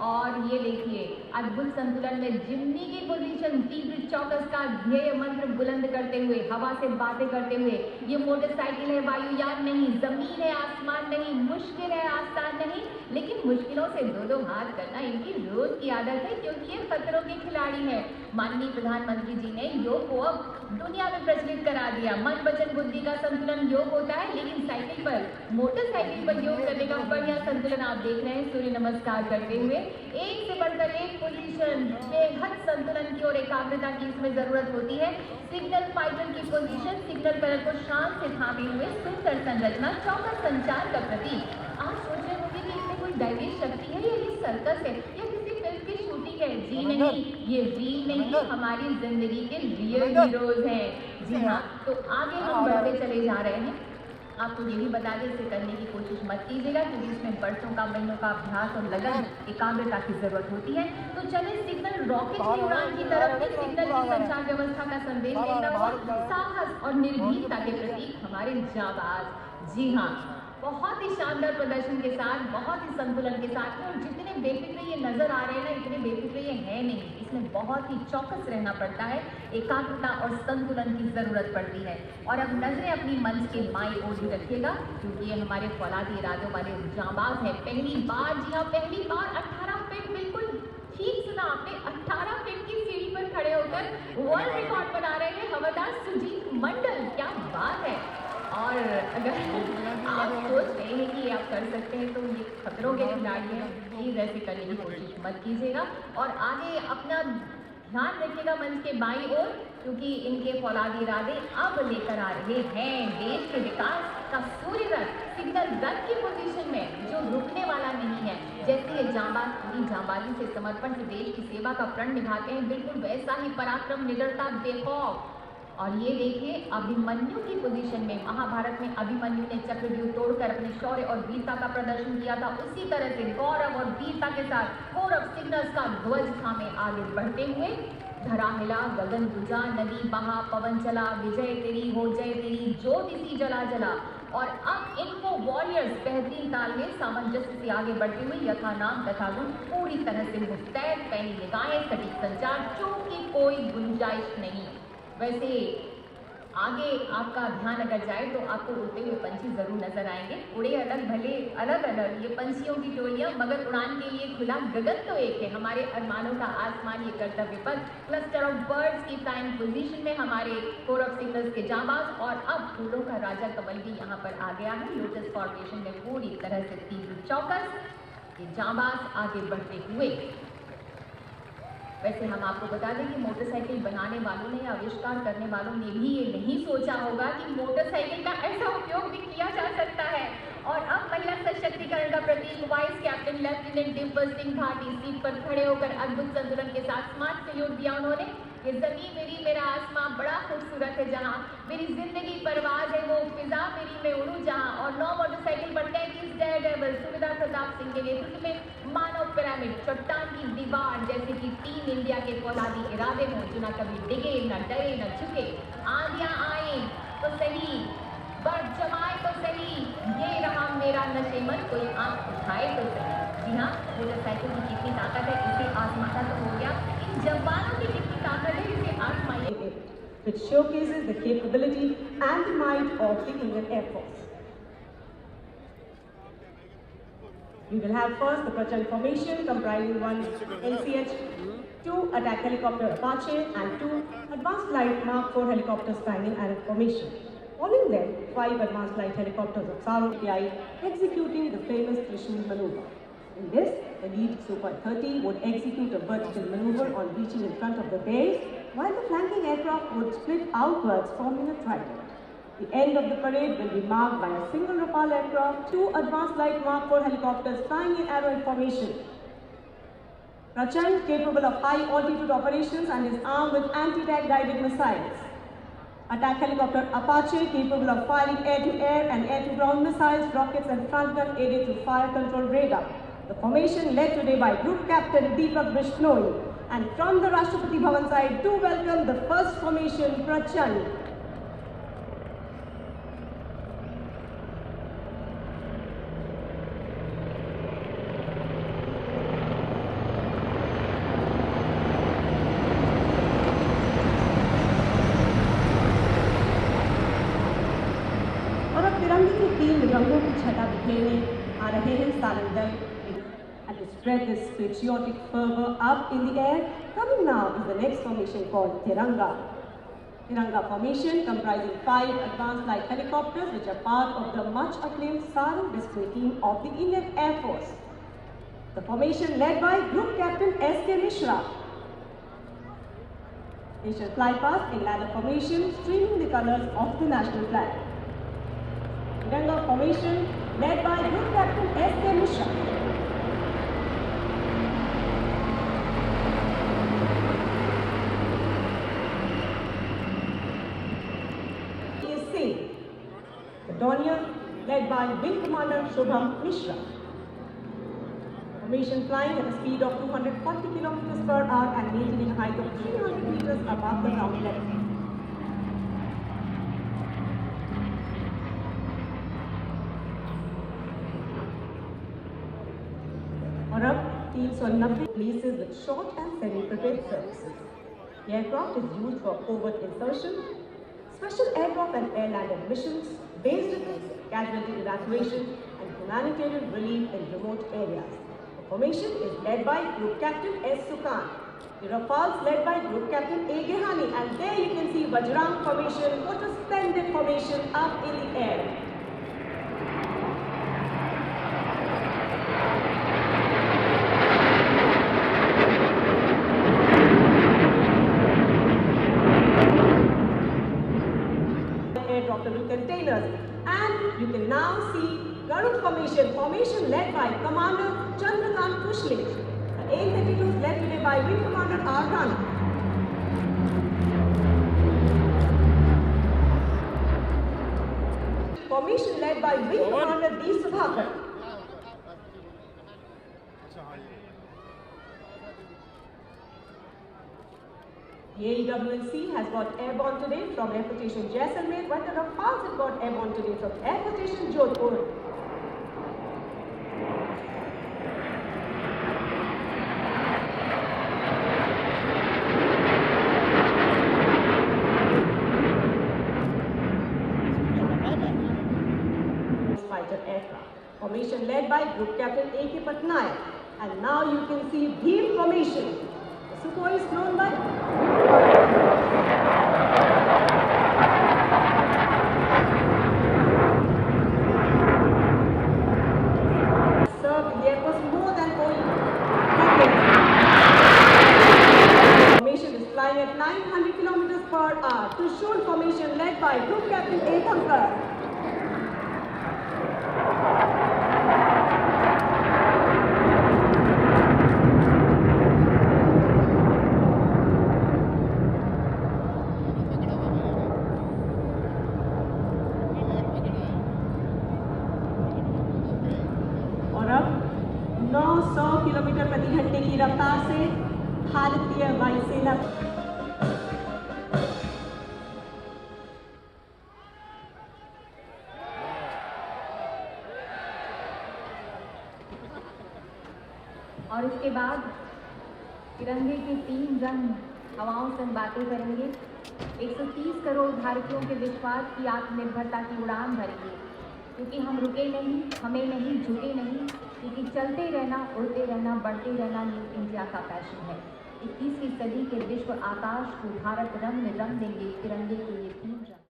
और ये देखिए, अद्भुत संतुलन में जिम्नी की पोजीशन, तीव्र चौकस का ध्येय मंत्र बुलंद करते हुए, हवा से बातें करते हुए, ये मोटरसाइकिल है वायुयान नहीं, जमीन है आसमान नहीं, मुश्किल है आसान नहीं, लेकिन मुश्किलों से दो हाथ करना इनकी रोज की आदत है, क्योंकि ये खतरों के खिलाड़ी है। माननीय प्रधानमंत्री जी ने योग को अब दुनिया में प्रचलित करा दिया। मन वचन बुद्धि का संतुलन योग होता है, लेकिन साइकिल पर, मोटरसाइकिल पर योग करने का बढ़िया संतुलन आप देख रहे हैं। सूर्य नमस्कार करते हुए एक से बढ़कर एक पोजीशन, बेहद संतुलन की और एकाग्रता की इसमें जरूरत होती है। सिग्नल फाइटर की पोजीशन, सिग्नल कलर को शान से थामे हुए, सुंदर संरचना, चौकस संचार का प्रतीक। आप सोच रहे होंगे कि इसमें कोई दैवीय शक्ति है या ये सर्कस है या किसी फिल्म की शूटिंग है। जी नहीं, ये रील नहीं, हमारी जिंदगी के रियल हीरोज हैं। जी हाँ, तो आगे हम बढ़ते चले जा रहे हैं। आपको ये भी बता दें, इसे करने की कोशिश मत कीजिएगा, क्योंकि इसमें बरसों का, महीनों का अभ्यास और लगन, एकाग्रता की जरूरत होती है। तो चले सिग्नल रॉकेट की उड़ान की तरफ, सिग्नल की संचार व्यवस्था का संदेश देता हुआ साहस और निर्भीकता के प्रतीक हमारे जाबाज। जी हाँ, बहुत ही शानदार प्रदर्शन के साथ, बहुत ही संतुलन के साथ, और जितने बेफिक्र ये नजर आ रहे हैं ना, इतने बेफिक्र ये है नहीं। इसमें बहुत ही चौकस रहना पड़ता है, एकाग्रता और संतुलन की जरूरत पड़ती है। और अब नजरें अपनी मंच के बाईं ओर ही रखिएगा, क्योंकि ये हमारे फौलादी इरादों वाले जांबाज हैं। पहली बार, जी हाँ पहली बार 18 फीट, बिल्कुल ठीक सुना आपने, 18 फीट की सीढ़ी पर खड़े होकर वर्ल्ड रिकॉर्ड बना रहे हैं हवलदार सुजीत मंडल। क्या बात है। और अगर आप सोच रहे हैं कि आप कर सकते हैं, तो ये खतरों के खिलाड़ी हैं, प्लीज ऐसे करने की कोशिश मत कीजिएगा। और आगे अपना ध्यान रखिएगा मंच के बाईं ओर, क्योंकि इनके फौलादी इरादे अब लेकर आ रहे हैं देश के विकास का सूर्य रथ, सिग्नल रथ की पोजीशन में, जो रुकने वाला नहीं है। जैसे ये जांबाज पूरी जांबाजी से, समर्पण से देश की सेवा का प्रण निभाते हैं, बिल्कुल वैसा ही पराक्रम, निडरता, बेखौफ। और ये देखिए, अभिमन्यु की पोजीशन में, महाभारत में अभिमन्यु ने चक्रव्यूह तोड़कर अपने शौर्य और वीरता का प्रदर्शन किया था, उसी तरह से गौरव और वीरता के साथ कौरव सिग्नल्स का ध्वज थामे आगे बढ़ते हुए, धरा हिला, गगन गुजा, नदी बहा, पवन चला, विजय तेरी हो जय तेरी, ज्योति सी जला जला। और अब इनको वॉरियर्स बेहतरीन ताल में सामंजस्य से आगे बढ़ते हुए, यथा नाम तथा गुण, पूरी तरह से मुस्तैद, पैनी निगाहें, सटीक संचार, चूक की कोई गुंजाइश नहीं। वैसे आगे आपका ध्यान अगर जाए तो आपको उड़ते हुए पंछी जरूर नजर आएंगे। उड़े अलग भले अलग अलग ये पंछियों की टोलियां, मगर उड़ान के लिए खुला गगन तो एक है। हमारे अरमानों का आसमान, ये कर्तव्य पथ, क्लस्टर ऑफ बर्ड्स की प्राइम पोजीशन में हमारे कौरव सिग्नल्स के जांबाज। और अब फूलों का राजा कमल भी यहाँ पर आ गया है, लोटस फॉर्मेशन में पूरी तरह से तीव्र चौकस, ये जांबाज आगे बढ़ते हुए। वैसे हम आपको बता दें कि मोटरसाइकिल बनाने वालों ने, आविष्कार करने वालों ने भी ये नहीं सोचा होगा कि मोटरसाइकिल का ऐसा उपयोग भी किया जा सकता है। और अब महिला सशक्तिकरण का प्रतीक, vice captain lieutenant Dimple Singh Bhati seat पर खड़े होकर अद्भुत संतुलन के साथ स्मार्ट सैल्यूट दिया उन्होंने। ये जमीन मेरी, मेरा आसमां बड़ा खूबसूरत है जहाँ, मेरी जिंदगी परवाज है वो फिजा मेरी, मैं उड़ूं जहाँ। और 9 मोटरसाइकिल पर 33 डेयरडेविल सुबेदार प्रताप सिंह के नेतृत्व में मानव पिरामिड, चट्टान की दीवार, जैसे कि टीम इंडिया के फौलादी इरादे हों, जो न कभी डिगे, न डरे, न झुके। आंधियां आए तो सही, बर्फ जमाए तो सही, ये रहा मेरा नशेमन, कोई आंख उठाए तो सही। जी हाँ, मोटरसाइकिल की कितनी ताकत है, इसे आजमाना तो हो गया, इन जवानों की कितनी ताकत है, इसे आजमाइए। Which showcases the capability and the might of the Indian Air Force. We will have first the Prachand formation comprising 1 NCH, 2 attack helicopter Apache and 2 advanced light Mark 4 helicopters standing Arab formation. Following them, 5 advanced light helicopters of Saro API executing the famous Trishul maneuver. In this, the lead Super 30 would execute a vertical maneuver on reaching in front of the base, while the flanking aircraft would split outwards forming a triangle. The end of the parade will be marked by a single Rafale aircraft, 2 advanced light Mark 4 helicopters flying in arrow formation. Prachand, capable of high altitude operations and is armed with anti-tank guided missiles. Attack helicopter Apache, capable of firing air-to-air and air-to-ground missiles, rockets and front gun aided through fire control radar. The formation led today by Group Captain Deepak Bishnoi. And from the Rashtrapati Bhavan side, to welcome the first formation, Prachand. और अब तिरंगे के 3 रंगों की छटा बिखेरने आ रहे हैं सारंग दल and to spread this patriotic fervor up in the air. Coming now is the next formation called Tiranga. Tiranga formation comprising 5 advanced light helicopters which are part of the much acclaimed Sarang display team of the Indian Air Force. The formation led by Group Captain S.K. Mishra. They shall fly past in ladder formation, streaming the colors of the national flag. Tiranga formation led by Group Captain S.K. Mishra. The Dornier led by Wing Commander Shubham Mishra. Formation flying at a speed of 240 km per hour and maintaining a height of 300 meters above the ground level. और अब 390 places with short and semi-prepared services. The aircraft is used for covert insertion, special aircraft and air-landed missions, base defense, casualty evacuation, and humanitarian relief in remote areas. The formation is led by Group Captain S. Sukan. The Rafales led by Group Captain A. Gehani, and there you can see Vajrang formation. What a splendid formation up in the air. Containers, and you can now see Garud formation led by Commander Chandrakant Kushlik. The A-32 led today by Wing Commander R. Rana. Formation led by Wing Commander D. Subhakar. The AEWNC has got airborne today from Air Force Station Jaisalmer, but the Rafales have got airborne today from Air Force Station Jodhpur. Fighter aircraft. Formation led by Group Captain A.K. Patnaik. And now you can see Bhim formation. The Sukhoi is flown by served in the Air Force more than 4 decades. Formation is flying at 900 km per hour. Trishul formation led by Group Captain A. Thankar. और अब 900 किलोमीटर प्रति घंटे की रफ्तार से भारतीय वायुसेना और इसके बाद तिरंगे के 3 रंग हवाओं से हम बातें करेंगे। 130 करोड़ भारतीयों के विश्वास की आत्मनिर्भरता की उड़ान भरेंगे, क्योंकि हम रुके नहीं, हमें नहीं, झुके नहीं, क्योंकि चलते रहना, उड़ते रहना, बढ़ते रहना न्यू इंडिया का पैशन है। 21वीं सदी के विश्व आकाश को भारत रंग में रंग देंगे तिरंगे के ये 3 रंग।